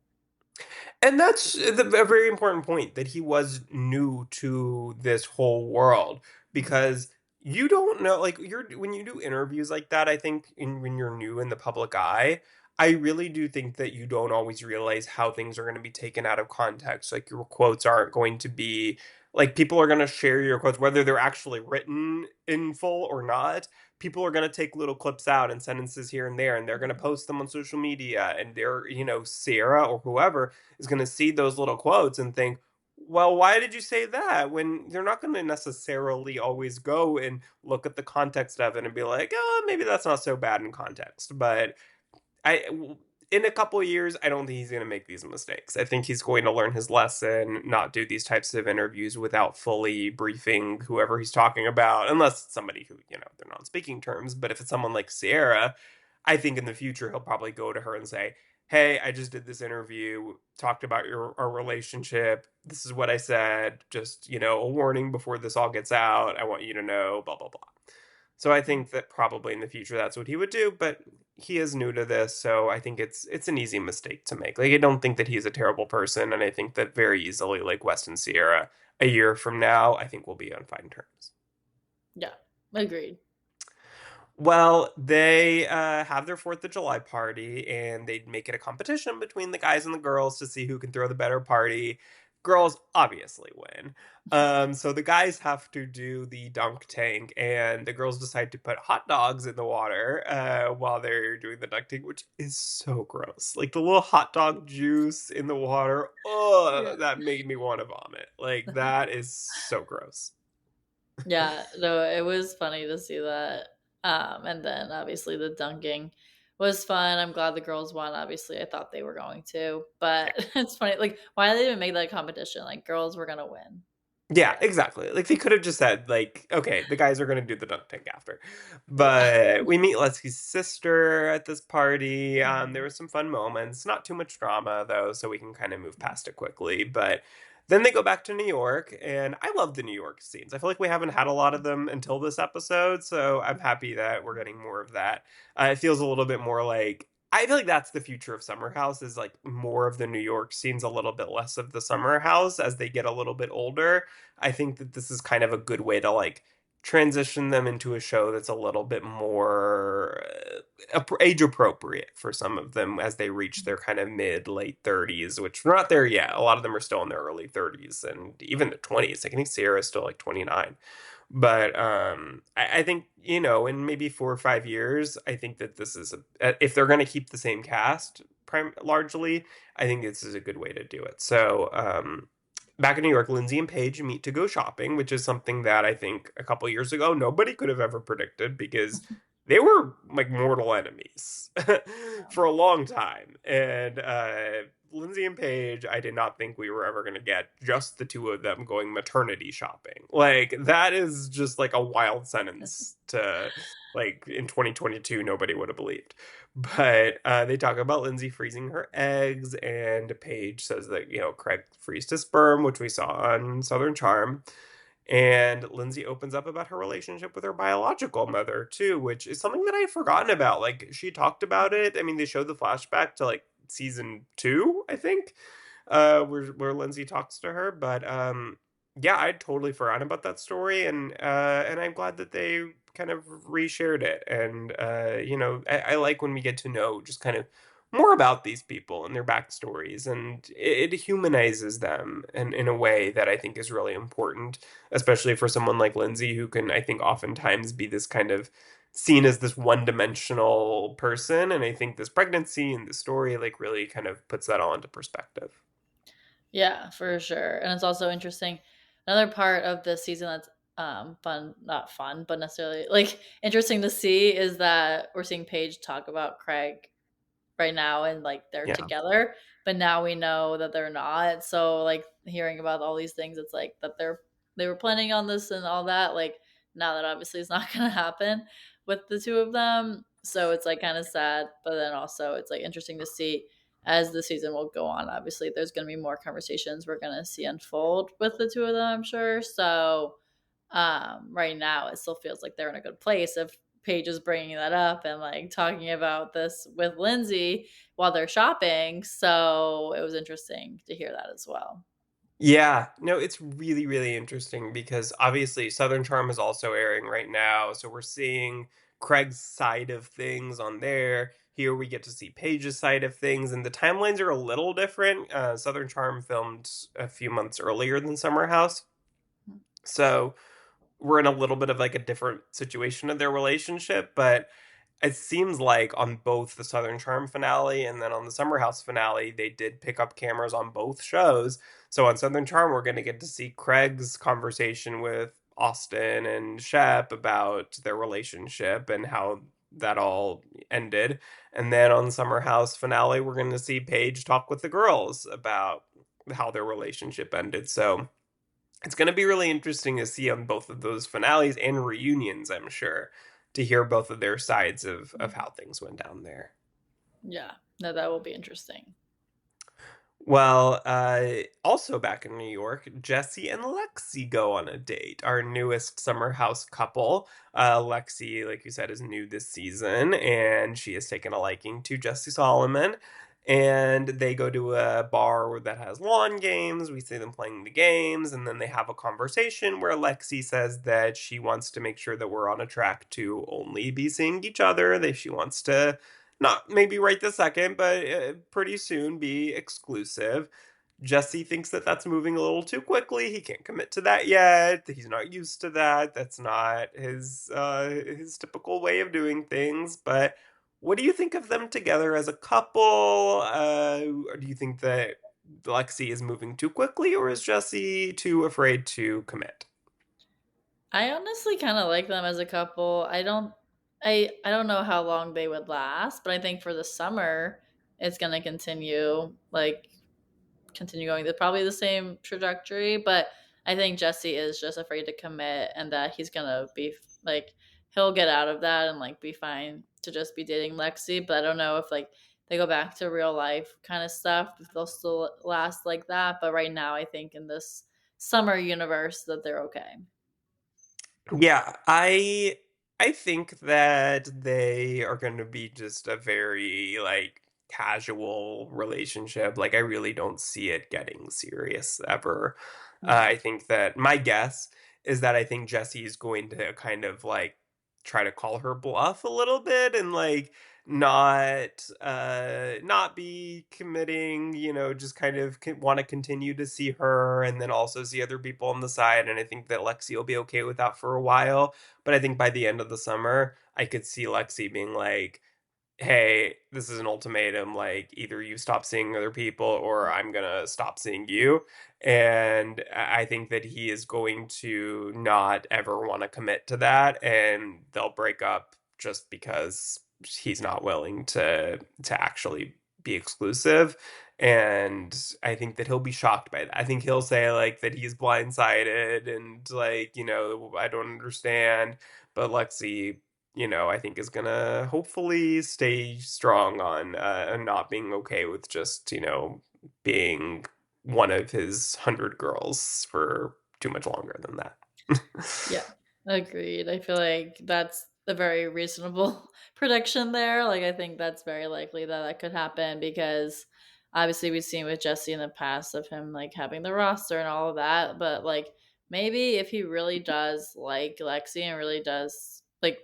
And that's a very important point that he was new to this whole world Mhm. because you don't know like you're when you do interviews like that I think when you're new in the public eye I really do think that you don't always realize how things are going to be taken out of context like your quotes aren't going to be like people are going to share your quotes whether they're actually written in full or not people are going to take little clips out and sentences here and there and they're going to post them on social media and they're Sarah or whoever is going to see those little quotes and think, well, why did you say that? When they're not going to necessarily always go and look at the context of it and be like, oh, maybe that's not so bad in context. But in a couple of years, I don't think he's going to make these mistakes. I think he's going to learn his lesson, not do these types of interviews without fully briefing whoever he's talking about, unless it's somebody who, they're not on speaking terms. But if it's someone like Sierra, I think in the future he'll probably go to her and say, "Hey, I just did this interview, talked about our relationship. This is what I said. Just, a warning before this all gets out. I want you to know, blah blah blah." So I think that probably in the future that's what he would do, but he is new to this, so I think it's an easy mistake to make. Like I don't think that he's a terrible person, and I think that very easily, like West and Sierra, a year from now, I think we'll be on fine terms. Yeah, agreed. Well, they have their 4th of July party and they make it a competition between the guys and the girls to see who can throw the better party. Girls obviously win. So the guys have to do the dunk tank, and the girls decide to put hot dogs in the water while they're doing the dunk tank, which is so gross. Like the little hot dog juice in the water. Yeah. Oh, that made me want to vomit. Like that is so gross. Yeah, no, it was funny to see that. And then obviously the dunking was fun. I'm glad the girls won. Obviously, I thought they were going to, but it's funny. Like, why did they even make that competition? Like, girls were gonna win. Yeah, Yeah, exactly. Like they could have just said, like, okay, the guys are gonna do the dunk tank after. yeah. But we meet Leslie's sister at this party. There Mhm. were some fun moments. Not too much drama though, so we can kind of move past it quickly. But then they go back to New York, and I love the New York scenes. I feel like we haven't had a lot of them until this episode, so I'm happy that we're getting more of that. It feels a little bit more like I feel like that's the future of Summer House is like more of the New York scenes, a little bit less of the Summer House as they get a little bit older. I think that this is kind of a good way to like transition them into a show that's a little bit more age appropriate for some of them as they reach their kind of mid late 30s, which we're not there yet. A lot of them are still in their early 30s and even the 20s. I think Sierra's still like 29. But I think in maybe 4 or 5 years, I think that this is if they're going to keep the same cast largely, I think this is a good way to do it. So back in New York, Lindsay and Paige meet to go shopping, which is something that I think a couple years ago nobody could have ever predicted because they were like mortal enemies for a long time. And Lindsay and Paige, I did not think we were ever going to get just the two of them going maternity shopping. Like, that is just like a wild sentence to, like, in 2022, nobody would have believed. But they talk about Lindsay freezing her eggs, and Paige says that, Craig freezed his sperm, which we saw on Southern Charm. And Lindsay opens up about her relationship with her biological mother, too, which is something that I had forgotten about. Like, she talked about it. I mean, they showed the flashback to, like, season 2, I think, where Lindsay talks to her. But yeah, I'd totally forgotten about that story. And I'm glad that they kind of reshared it. And, I like when we get to know just kind of more about these people and their backstories, and it humanizes them in a way that I think is really important, especially for someone like Lindsay, who can, I think, oftentimes be this kind of seen as this one-dimensional person. And I think this pregnancy and the story like really kind of puts that all into perspective. Yeah, for sure. And it's also interesting. Another part of this season that's fun, not fun, but necessarily like interesting to see is that we're seeing Paige talk about Craig right now and like they're Yeah. together, but now we know that they're not. So like hearing about all these things, it's like that they were planning on this and all that. Like now that obviously it's not gonna happen with the two of them. So it's like kind of sad, but then also it's like interesting to see as the season will go on. Obviously, there's gonna be more conversations we're gonna see unfold with the two of them, I'm sure. So right now it still feels like they're in a good place if Paige is bringing that up and like talking about this with Lindsay while they're shopping. So it was interesting to hear that as well. Yeah, no, it's really, really interesting because obviously Southern Charm is also airing right now. So we're seeing Craig's side of things on there. Here we get to see Paige's side of things, and the timelines are a little different. Southern Charm filmed a few months earlier than Summer House. So we're in a little bit of like a different situation of their relationship, but it seems like on both the Southern Charm finale and then on the Summer House finale, they did pick up cameras on both shows. So on Southern Charm, we're going to get to see Craig's conversation with Austin and Shep about their relationship and how that all ended. And then on the Summer House finale, we're going to see Paige talk with the girls about how their relationship ended. So it's going to be really interesting to see on both of those finales and reunions, I'm sure, to hear both of their sides of how things went down there. Yeah, no, that will be interesting. Well, also back in New York, Jesse and Lexi go on a date. Our newest summer house couple. Lexi, like you said, is new this season, and she has taken a liking to Jesse Solomon. And they go to a bar that has lawn games. We see them playing the games, and then they have a conversation where Lexi says that she wants to make sure that we're on a track to only be seeing each other. That she wants to not maybe right this second, but pretty soon be exclusive. Jesse thinks that that's moving a little too quickly. He can't commit to that yet. He's not used to that. That's not his typical way of doing things. But what do you think of them together as a couple? Or do you think that Lexi is moving too quickly, or is Jesse too afraid to commit? I honestly kind of like them as a couple. I don't know how long they would last, but I think for the summer it's going to continue going probably the same trajectory, but I think Jesse is just afraid to commit and that he's gonna be like he'll get out of that and like be fine to just be dating Lexi. But I don't know if like they go back to real life kind of stuff, if they'll still last like that. But right now I think in this summer universe that they're okay. Yeah, I think that they are going to be just a very like casual relationship. Like I really don't see it getting serious ever. Yeah. I think that my guess is that I think Jesse is going to kind of like try to call her bluff a little bit and like not be committing, just kind of want to continue to see her and then also see other people on the side. And I think that Lexi will be okay with that for a while, but I think by the end of the summer I could see Lexi being like, hey, this is an ultimatum. Like, either you stop seeing other people or I'm going to stop seeing you. And I think that he is going to not ever want to commit to that. And they'll break up just because he's not willing to actually be exclusive. And I think that he'll be shocked by that. I think he'll say like that he's blindsided and like, I don't understand. But Lexi, I think is gonna hopefully stay strong on not being okay with just, being one of his 100 girls for too much longer than that. Yeah, agreed. I feel like that's a very reasonable prediction there. Like, I think that's very likely that that could happen because obviously we've seen with Jesse in the past of him like having the roster and all of that. But like, maybe if he really does like Lexi and really does like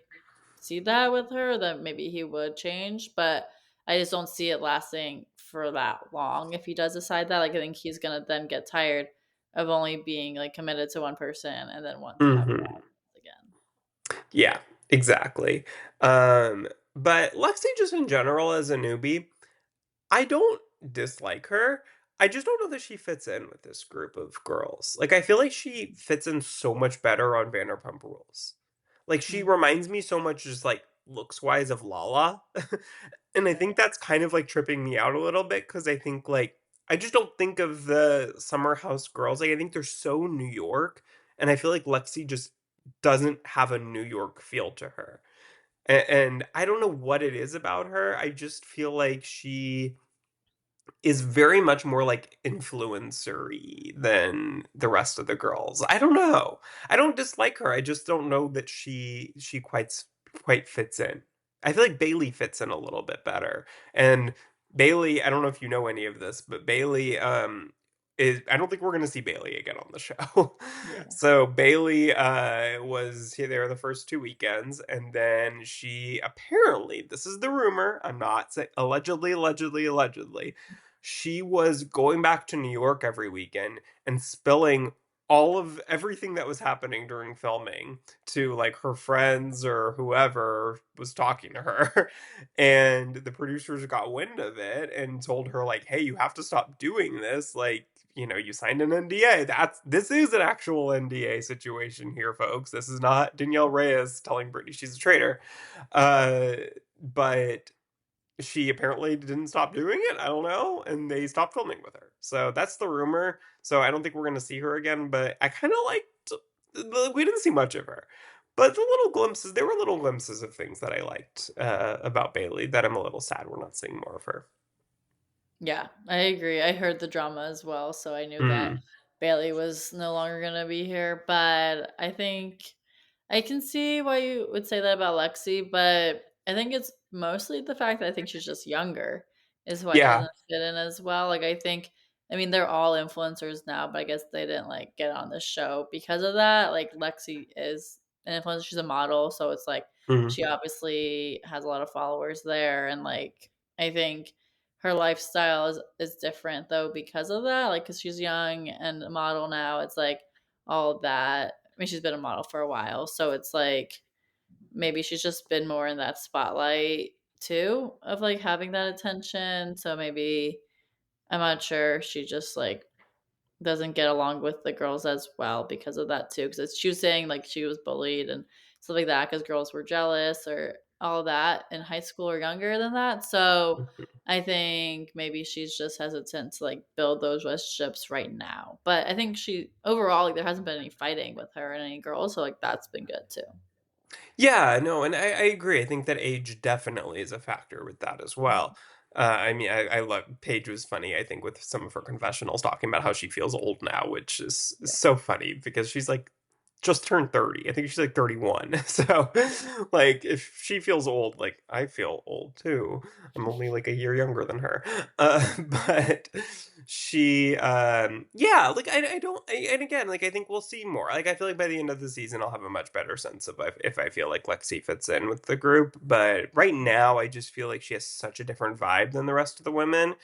see that with her, then maybe he would change. But I just don't see it lasting for that long if he does decide that. Like, I think he's gonna then get tired of only being like committed to one person and then want to have Mhm. that again. Yeah, exactly. Um, but Lexi just in general as a newbie, I don't dislike her. I just don't know that she fits in with this group of girls. Like, I feel like she fits in so much better on Vanderpump Rules. Like, she Mm, reminds me so much just like looks wise of Lala. And I think right. that's kind of like tripping me out a little bit because I think like I just don't think of the Summer House girls. Like, I think they're so New York. And I feel like Lexi just doesn't have a New York feel to her. And I don't know what it is about her. I just feel like she is very much more like influencery than the rest of the girls. I don't know. I don't dislike her. I just don't know that she quite fits in. I feel like Bailey fits in a little bit better. And Bailey, I don't know if you know any of this, but Bailey is I don't think we're going to see Bailey again on the show. Yeah. So Bailey was here there the first two weekends and then she apparently this is the rumor, I'm not saying allegedly she was going back to New York every weekend and spilling all of everything that was happening during filming to like her friends or whoever was talking to her. And the producers got wind of it and told her like, "Hey, you have to stop doing this. Like, you signed an NDA. This is an actual NDA situation here, folks. This is not Danielle Reyes telling Brittany she's a traitor." Uh, but she apparently didn't stop doing it. I don't know, and they stopped filming with her. So that's the rumor. So I don't think we're gonna see her again. But I kind of liked. We didn't see much of her, but the little glimpses. There were little glimpses of things that I liked about Bailey. That I'm a little sad we're not seeing more of her. Yeah, I agree. I heard the drama as well, so I knew that Mm. Bailey was no longer gonna be here. But I think I can see why you would say that about Lexi, but I think it's mostly the fact that I think she's just younger is why she Yeah. doesn't fit in as well. Like, I think, I mean, they're all influencers now, but I guess they didn't like get on the show because of that. Like, Lexi is an influencer; she's a model, so it's like Mm. she obviously has a lot of followers there, and like I think her lifestyle is different though because of that. Like, because she's young and a model now, it's like all of that. I mean, she's been a model for a while, so it's like maybe she's just been more in that spotlight too of like having that attention. So maybe I'm not sure. She just like doesn't get along with the girls as well because of that too. Because she was saying like she was bullied and stuff like that because girls were jealous or all of that in high school or younger than that. So I think maybe she's just hesitant to like build those relationships right now. But I think she overall like there hasn't been any fighting with her and any girls, so like that's been good too. Yeah, no, and I agree. I think that age definitely is a factor with that as well. I mean, I love Paige was funny. I think with some of her confessionals talking about how she feels old now, which is Yeah. so funny because she's like just turned 30. I think she's like 31. So, like, if she feels old, like I feel old too. I'm only like a year younger than her. But yeah, like I don't, and again, like I think we'll see more. Like I feel like by the end of the season, I'll have a much better sense of if I feel like Lexi fits in with the group. But right now, I just feel like she has such a different vibe than the rest of the women,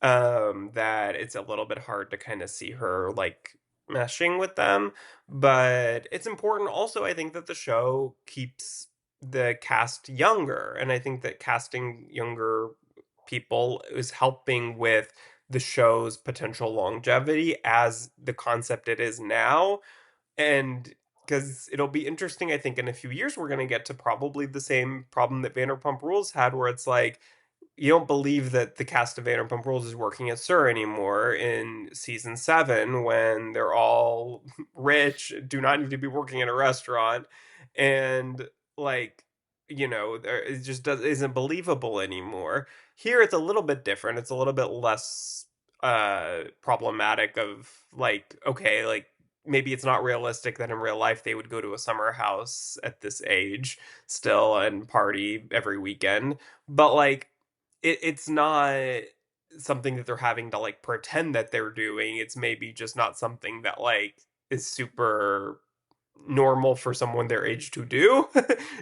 that it's a little bit hard to kind of see her like meshing with them. But it's important also, I think, that the show keeps the cast younger. And I think that casting younger people is helping with the show's potential longevity as the concept it is now. And because it'll be interesting, I think in a few years, we're going to get to probably the same problem that Vanderpump Rules had, where it's like, you don't believe that the cast of Vanderpump Rules is working at Sir anymore in season 7 when they're all rich, do not need to be working at a restaurant, and like it just isn't believable anymore. Here, it's a little bit different. It's a little bit less problematic. Of like, okay, like maybe it's not realistic that in real life they would go to a summer house at this age still and party every weekend, but like it's not something that they're having to like pretend that they're doing. It's maybe just not something that like is super normal for someone their age to do,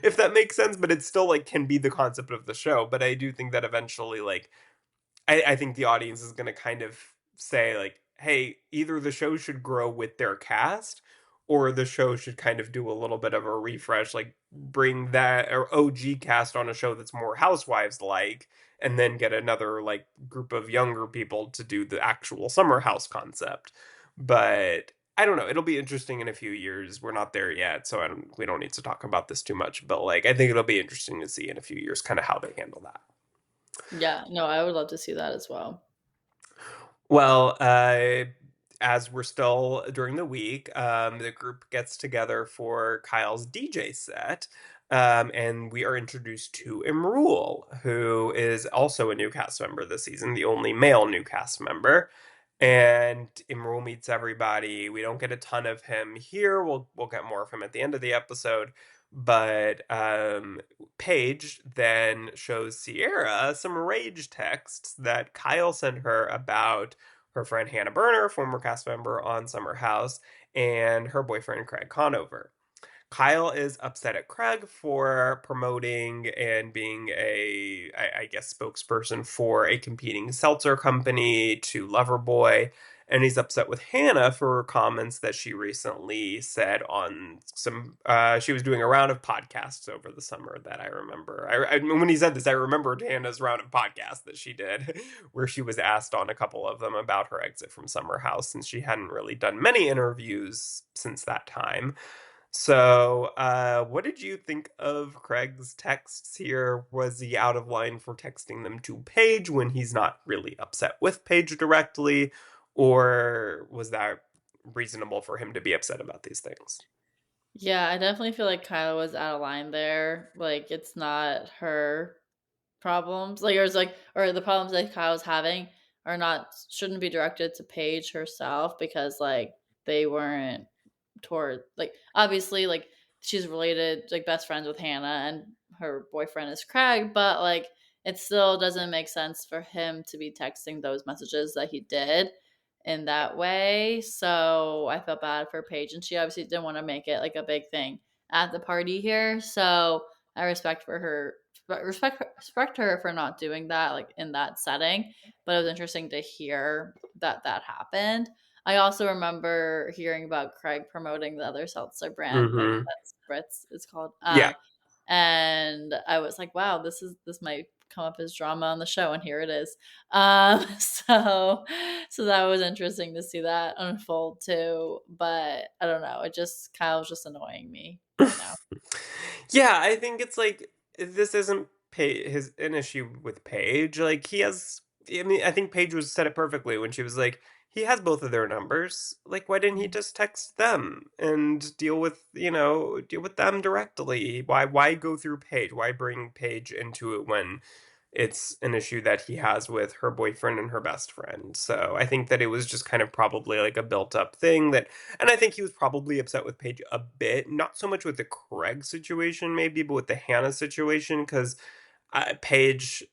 if that makes sense. But it still like can be the concept of the show. But I do think that eventually, like, I think the audience is going to kind of say like, hey, either the show should grow with their cast, or the show should kind of do a little bit of a refresh, like bring that or OG cast on a show that's more housewives like, and then get another like group of younger people to do the actual summer house concept. But I don't know. It'll be interesting in a few years. We're not there yet, so we don't need to talk about this too much. But like, I think it'll be interesting to see in a few years kind of how they handle that. Yeah, no, I would love to see that as well. Well, as we're still during the week, the group gets together for Kyle's DJ set. And we are introduced to Imrul, who is also a new cast member this season, the only male new cast member. And Imrul meets everybody. We don't get a ton of him here. We'll get more of him at the end of the episode. But Paige then shows Sierra some rage texts that Kyle sent her about her friend Hannah Berner, former cast member on Summer House, and her boyfriend Craig Conover. Kyle is upset at Craig for promoting and being I guess, spokesperson for a competing seltzer company to Loverboy. And he's upset with Hannah for her comments that she recently said on some. She was doing a round of podcasts over the summer that I remember. When he said this, I remembered Hannah's round of podcasts that she did, where she was asked on a couple of them about her exit from Summer House, since she hadn't really done many interviews since that time. So, what did you think of Craig's texts here? Was he out of line for texting them to Paige when he's not really upset with Paige directly? Or was that reasonable for him to be upset about these things? Yeah, I definitely feel like Kyla was out of line there. Like it's not her problems. Like, or it's like, or the problems that Kyle's having are not shouldn't be directed to Paige herself because like they weren't toward like obviously like she's related like best friends with Hannah and her boyfriend is Craig, but like it still doesn't make sense for him to be texting those messages that he did in that way. So I felt bad for Paige and she obviously didn't want to make it like a big thing at the party here. So I respect her for not doing that like in that setting. But it was interesting to hear that that happened. I also remember hearing about Craig promoting the other seltzer brand. I think Mm-hmm. that's Spritz it's called. Yeah. And I was like, wow, this might come up as drama on the show, and here it is. So that was interesting to see that unfold too. But I don't know, it just Kyle's just annoying me right now. Yeah, I think it's like this isn't his an issue with Paige. Like he has, I mean, I think Paige was said it perfectly when she was like, he has both of their numbers. Like, why didn't he just text them and deal with them directly? Why go through Paige? Why bring Paige into it when it's an issue that he has with her boyfriend and her best friend? So I think that it was just kind of probably like a built up thing that, and I think he was probably upset with Paige a bit, not so much with the Craig situation, maybe, but with the Hannah situation, because Paige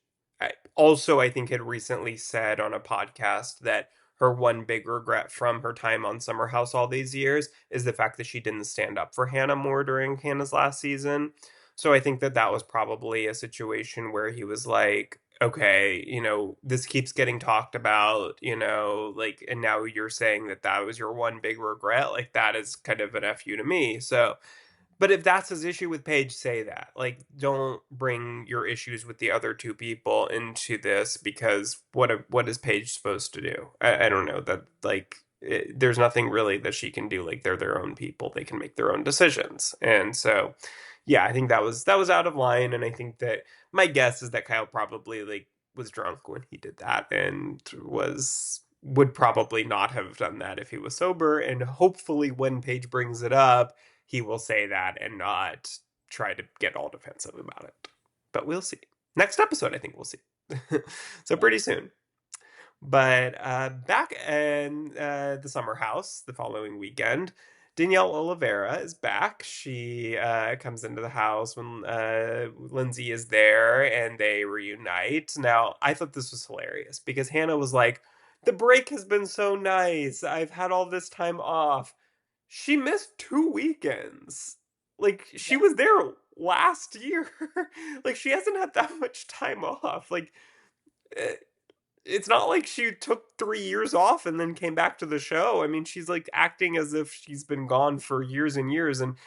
also, I think, had recently said on a podcast that her one big regret from her time on Summer House all these years is the fact that she didn't stand up for Hannah more during Hannah's last season. So I think that that was probably a situation where he was like, okay, this keeps getting talked about, like, and now you're saying that that was your one big regret. Like, that is kind of an F you to me. So but if that's his issue with Paige, say that. Like, don't bring your issues with the other two people into this, because what is Paige supposed to do? I don't know that, like, there's nothing really that she can do. Like, they're their own people; they can make their own decisions. And so, yeah, I think that was out of line. And I think that my guess is that Kyle probably like was drunk when he did that, and would probably not have done that if he was sober. And hopefully, when Paige brings it up, he will say that and not try to get all defensive about it. But we'll see. Next episode, I think we'll see. So Yeah. pretty soon. But back in the summer house the following weekend, Danielle Oliveira is back. She comes into the house when Lindsay is there and they reunite. Now, I thought this was hilarious because Hannah was like, the break has been so nice. I've had all this time off. She missed 2 weekends. Like, she Yeah. was there last year. Like, she hasn't had that much time off. Like, eh, it's not like she took 3 years off and then came back to the show. I mean, she's, like, acting as if she's been gone for years and years, and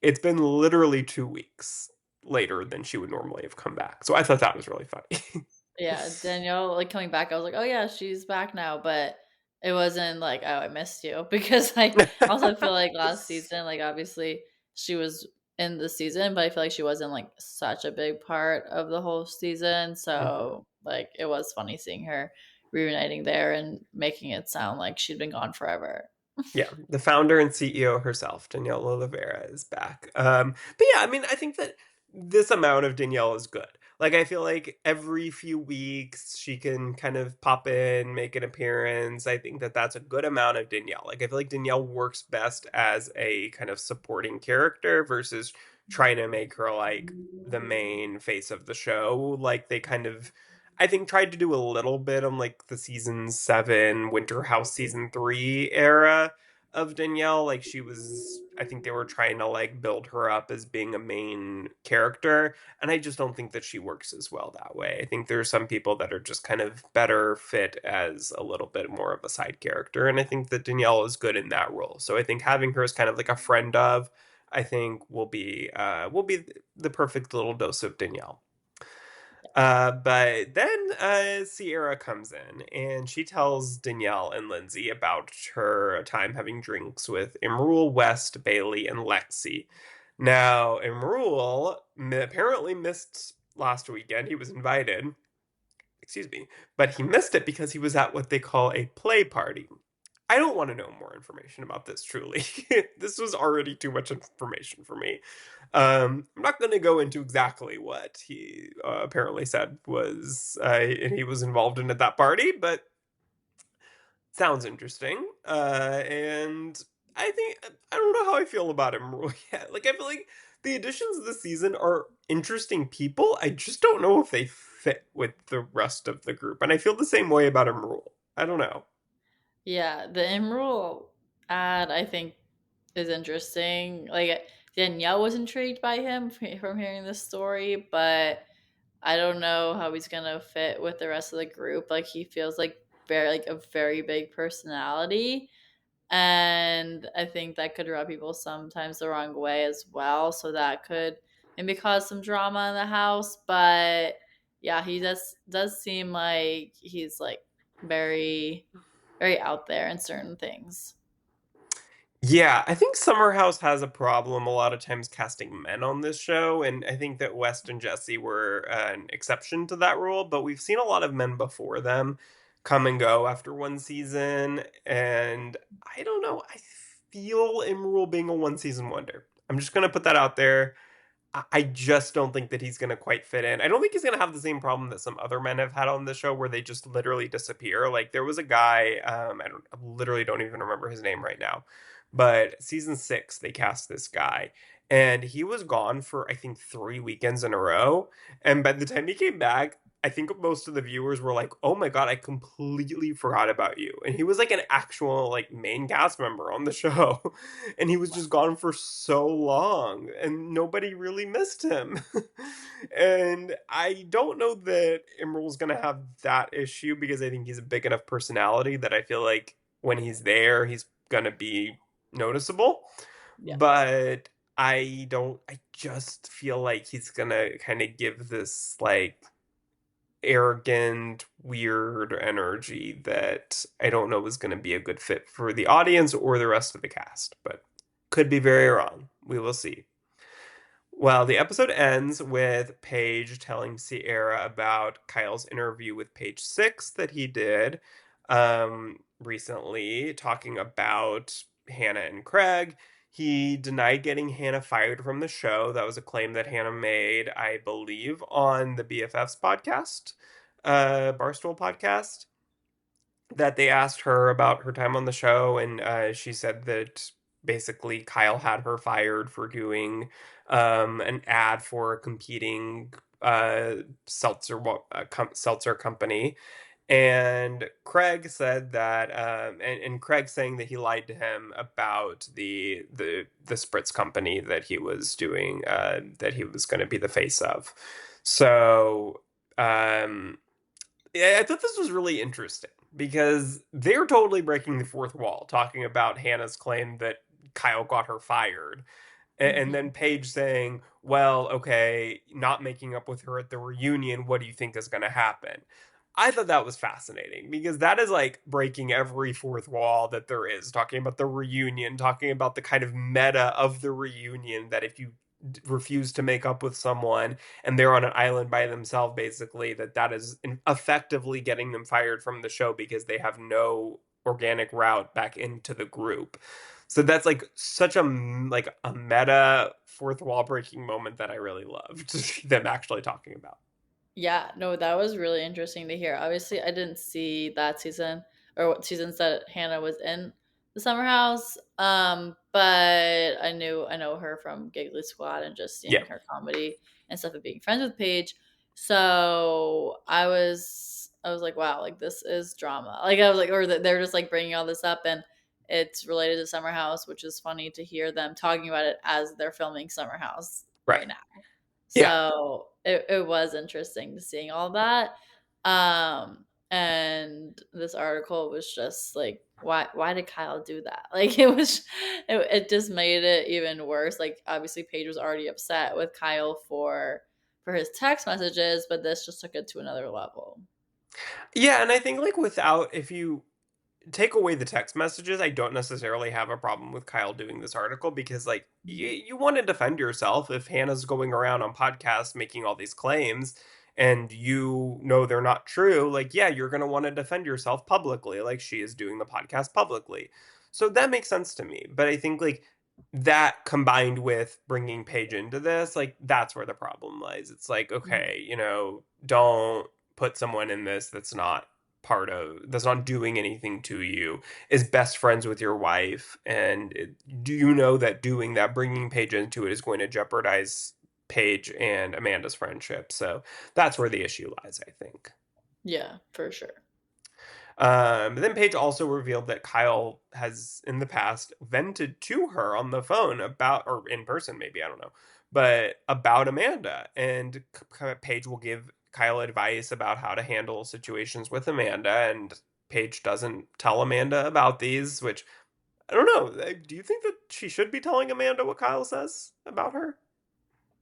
it's been literally 2 weeks later than she would normally have come back. So I thought that was really funny. Yeah, Danielle, like, coming back, I was like, "Oh, yeah, she's back now," but it wasn't like, "Oh, I missed you," because I also feel like last season, like, obviously, she was in the season, but I feel like she wasn't, like, such a big part of the whole season, Mhm. so, like, it was funny seeing her reuniting there and making it sound like she'd been gone forever. Yeah, the founder and CEO herself, Danielle Oliveira, is back. But yeah, I mean, I think that this amount of Danielle is good. Like, I feel like every few weeks she can kind of pop in, make an appearance. I think that that's a good amount of Danielle. Like, I feel like Danielle works best as a kind of supporting character versus trying to make her like the main face of the show. Like, they kind of, I think, tried to do a little bit on like the season 7 Winter House season 3 era of Danielle. Like, she was, I think they were trying to like build her up as being a main character, and I just don't think that she works as well that way. I think there are some people that are just kind of better fit as a little bit more of a side character, and I think that Danielle is good in that role. So I think having her as kind of like a friend of, I think will be the perfect little dose of Danielle. But then Sierra comes in and she tells Danielle and Lindsay about her time having drinks with Imrul, West, Bailey, and Lexi. Now, Imrul apparently missed last weekend. He was invited, excuse me, but he missed it because he was at what they call a play party. I don't want to know more information about this, truly. This was already too much information for me. I'm not going to go into exactly what he apparently said he was involved in at that party, but sounds interesting. And I think I don't know how I feel about him really yet. Like, I feel like the additions this season are interesting people. I just don't know if they fit with the rest of the group, and I feel the same way about Imrul. I don't know. Yeah, the Emerald ad, I think, is interesting. Like, Danielle was intrigued by him from hearing this story, but I don't know how he's gonna fit with the rest of the group. Like, he feels like a very big personality, and I think that could rub people sometimes the wrong way as well. So that could maybe cause some drama in the house. But yeah, he does seem like he's like very out there in certain things. Yeah, I think Summer House has a problem a lot of times casting men on this show, and I think that West and Jesse were an exception to that rule, but we've seen a lot of men before them come and go after one season, and I don't know, I feel Imrule being a one season wonder. I'm just gonna put that out there. I just don't think that he's going to quite fit in. I don't think he's going to have the same problem that some other men have had on the show where they just literally disappear. Like, there was a guy, I literally don't even remember his name right now, but season 6 they cast this guy, and he was gone for I think 3 weekends in a row. And by the time he came back, I think most of the viewers were like, "Oh my god, I completely forgot about you." And he was like an actual like main cast member on the show. And he was just gone for so long and nobody really missed him. And I don't know that Emerald's going to have that issue because I think he's a big enough personality that I feel like when he's there, he's going to be noticeable. Yeah. But I just feel like he's going to kind of give this like arrogant, weird energy that I don't know is going to be a good fit for the audience or the rest of the cast, but could be very wrong. We will see. Well, the episode ends with Paige telling Sierra about Kyle's interview with Page Six that he did recently, talking about Hannah and Craig. He denied getting Hannah fired from the show. That was a claim that Hannah made, I believe, on the BFFs podcast, Barstool podcast, that they asked her about her time on the show, and she said that basically Kyle had her fired for doing an ad for a competing seltzer seltzer company, And Craig said that, and Craig saying that he lied to him about the spritz company that he was doing, that he was going to be the face of. So, um, yeah, I thought this was really interesting because they're totally breaking the fourth wall, talking about Hannah's claim that Kyle got her fired. And Mhm. then Paige saying, well, okay, not making up with her at the reunion, what do you think is going to happen? I thought that was fascinating because that is like breaking every fourth wall that there is, talking about the reunion, talking about the kind of meta of the reunion that if you refuse to make up with someone and they're on an island by themselves, basically, that is effectively getting them fired from the show because they have no organic route back into the group. So that's like such a like a meta fourth wall breaking moment that I really loved them actually talking about. Yeah, no, that was really interesting to hear. Obviously, I didn't see that season or what seasons that Hannah was in the summer house. But I know her from Giggly Squad and just Yeah, seeing her comedy and stuff and being friends with Paige. So I was like, wow, like this is drama. Like I was like, they're just like bringing all this up and it's related to Summer House, which is funny to hear them talking about it as they're filming Summer House right. right now. Yeah. So it was interesting to seeing all that. And this article was just like, why did Kyle do that? Like it just made it even worse. Like obviously Paige was already upset with Kyle for his text messages, but this just took it to another level. Yeah, and I think like without if you take away the text messages, I don't necessarily have a problem with Kyle doing this article because, like, you want to defend yourself if Hannah's going around on podcasts making all these claims and you know they're not true. Like, yeah, you're going to want to defend yourself publicly, like she is doing the podcast publicly. So that makes sense to me. But I think, like, that combined with bringing Paige into this, like, that's where the problem lies. It's like, Mhm. okay, don't put someone in this that's not doing anything to you, is best friends with your wife, and do you know that doing that, bringing Paige into it, is going to jeopardize Paige and Amanda's friendship? So that's where the issue lies, I think. Yeah, for sure. Then Paige also revealed that Kyle has in the past vented to her on the phone about, or in person, maybe, I don't know, but about Amanda. And Paige will give Kyle advice about how to handle situations with Amanda. And Paige doesn't tell Amanda about these, which I don't know. Do you think that she should be telling Amanda what Kyle says about her?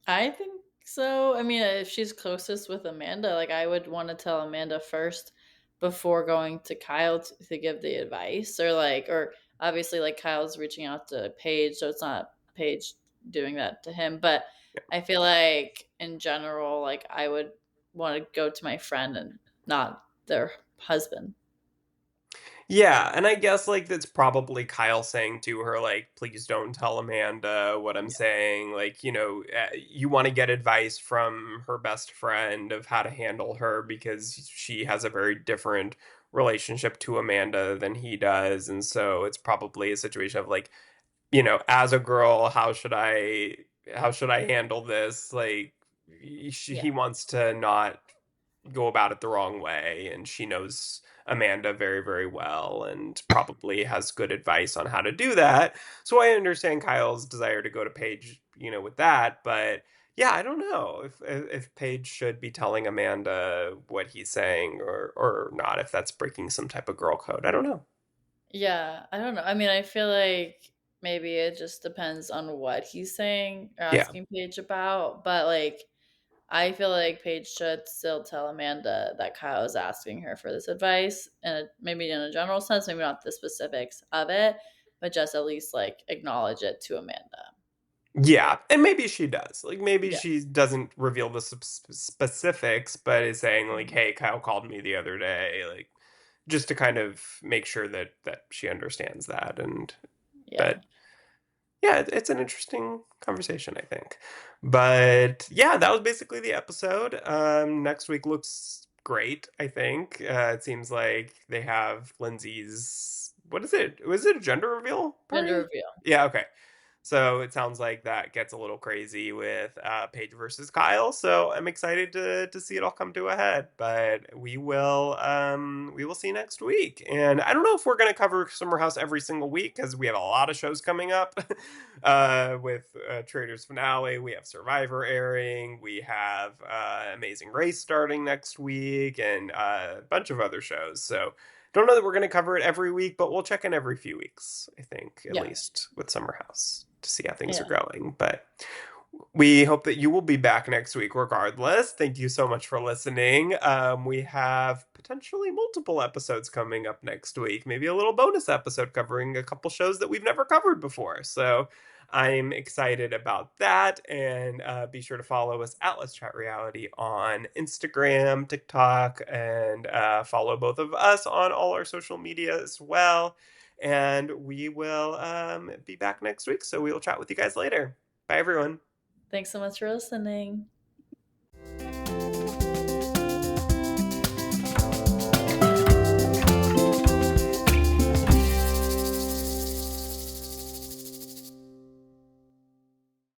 I think so. I mean, if she's closest with Amanda, like I would want to tell Amanda first before going to Kyle to give the advice, or obviously like Kyle's reaching out to Paige, so it's not Paige doing that to him. But I feel like in general, like I would want to go to my friend and not their husband. Yeah, and I guess like that's probably Kyle saying to her like, "Please don't tell Amanda what I'm Yeah. saying." Like, you want to get advice from her best friend of how to handle her because she has a very different relationship to Amanda than he does, and so it's probably a situation of like, as a girl, how should I handle this? Like, he Yeah. wants to not go about it the wrong way, and she knows Amanda very, very well and probably has good advice on how to do that. So I understand Kyle's desire to go to Paige, with that, but yeah, I don't know if Paige should be telling Amanda what he's saying or not, if that's breaking some type of girl code. I don't know. Yeah, I don't know. I mean, I feel like maybe it just depends on what he's saying or Yeah. asking Paige about, but like I feel like Paige should still tell Amanda that Kyle is asking her for this advice, and maybe in a general sense, maybe not the specifics of it, but just at least like acknowledge it to Amanda. Yeah, and maybe she does. Like maybe Yeah. she doesn't reveal the specifics, but is saying like, Mhm. "Hey, Kyle called me the other day," like just to kind of make sure that she understands that. And Yeah. but yeah, it's an interesting conversation, I think. But yeah, that was basically the episode. Next week looks great, I think. It seems like they have Lindsay's, what is it? Was it a gender reveal Gender party? reveal. Yeah, okay. So it sounds like that gets a little crazy with Paige versus Kyle. So I'm excited to see it all come to a head. But we will see next week. And I don't know if we're gonna cover Summer House every single week because we have a lot of shows coming up. With Traitors finale, we have Survivor airing, we have Amazing Race starting next week, and a bunch of other shows. So don't know that we're going to cover it every week, but we'll check in every few weeks, I think, at Yeah. least with Summer House to see how things are Yeah. going. But we hope that you will be back next week regardless. Thank you so much for listening. We have potentially multiple episodes coming up next week, maybe a little bonus episode covering a couple shows that we've never covered before. So I'm excited about that. And be sure to follow us at Let's Chat Reality on Instagram, TikTok, and follow both of us on all our social media as well. And we will be back next week. So we will chat with you guys later. Bye, everyone. Thanks so much for listening.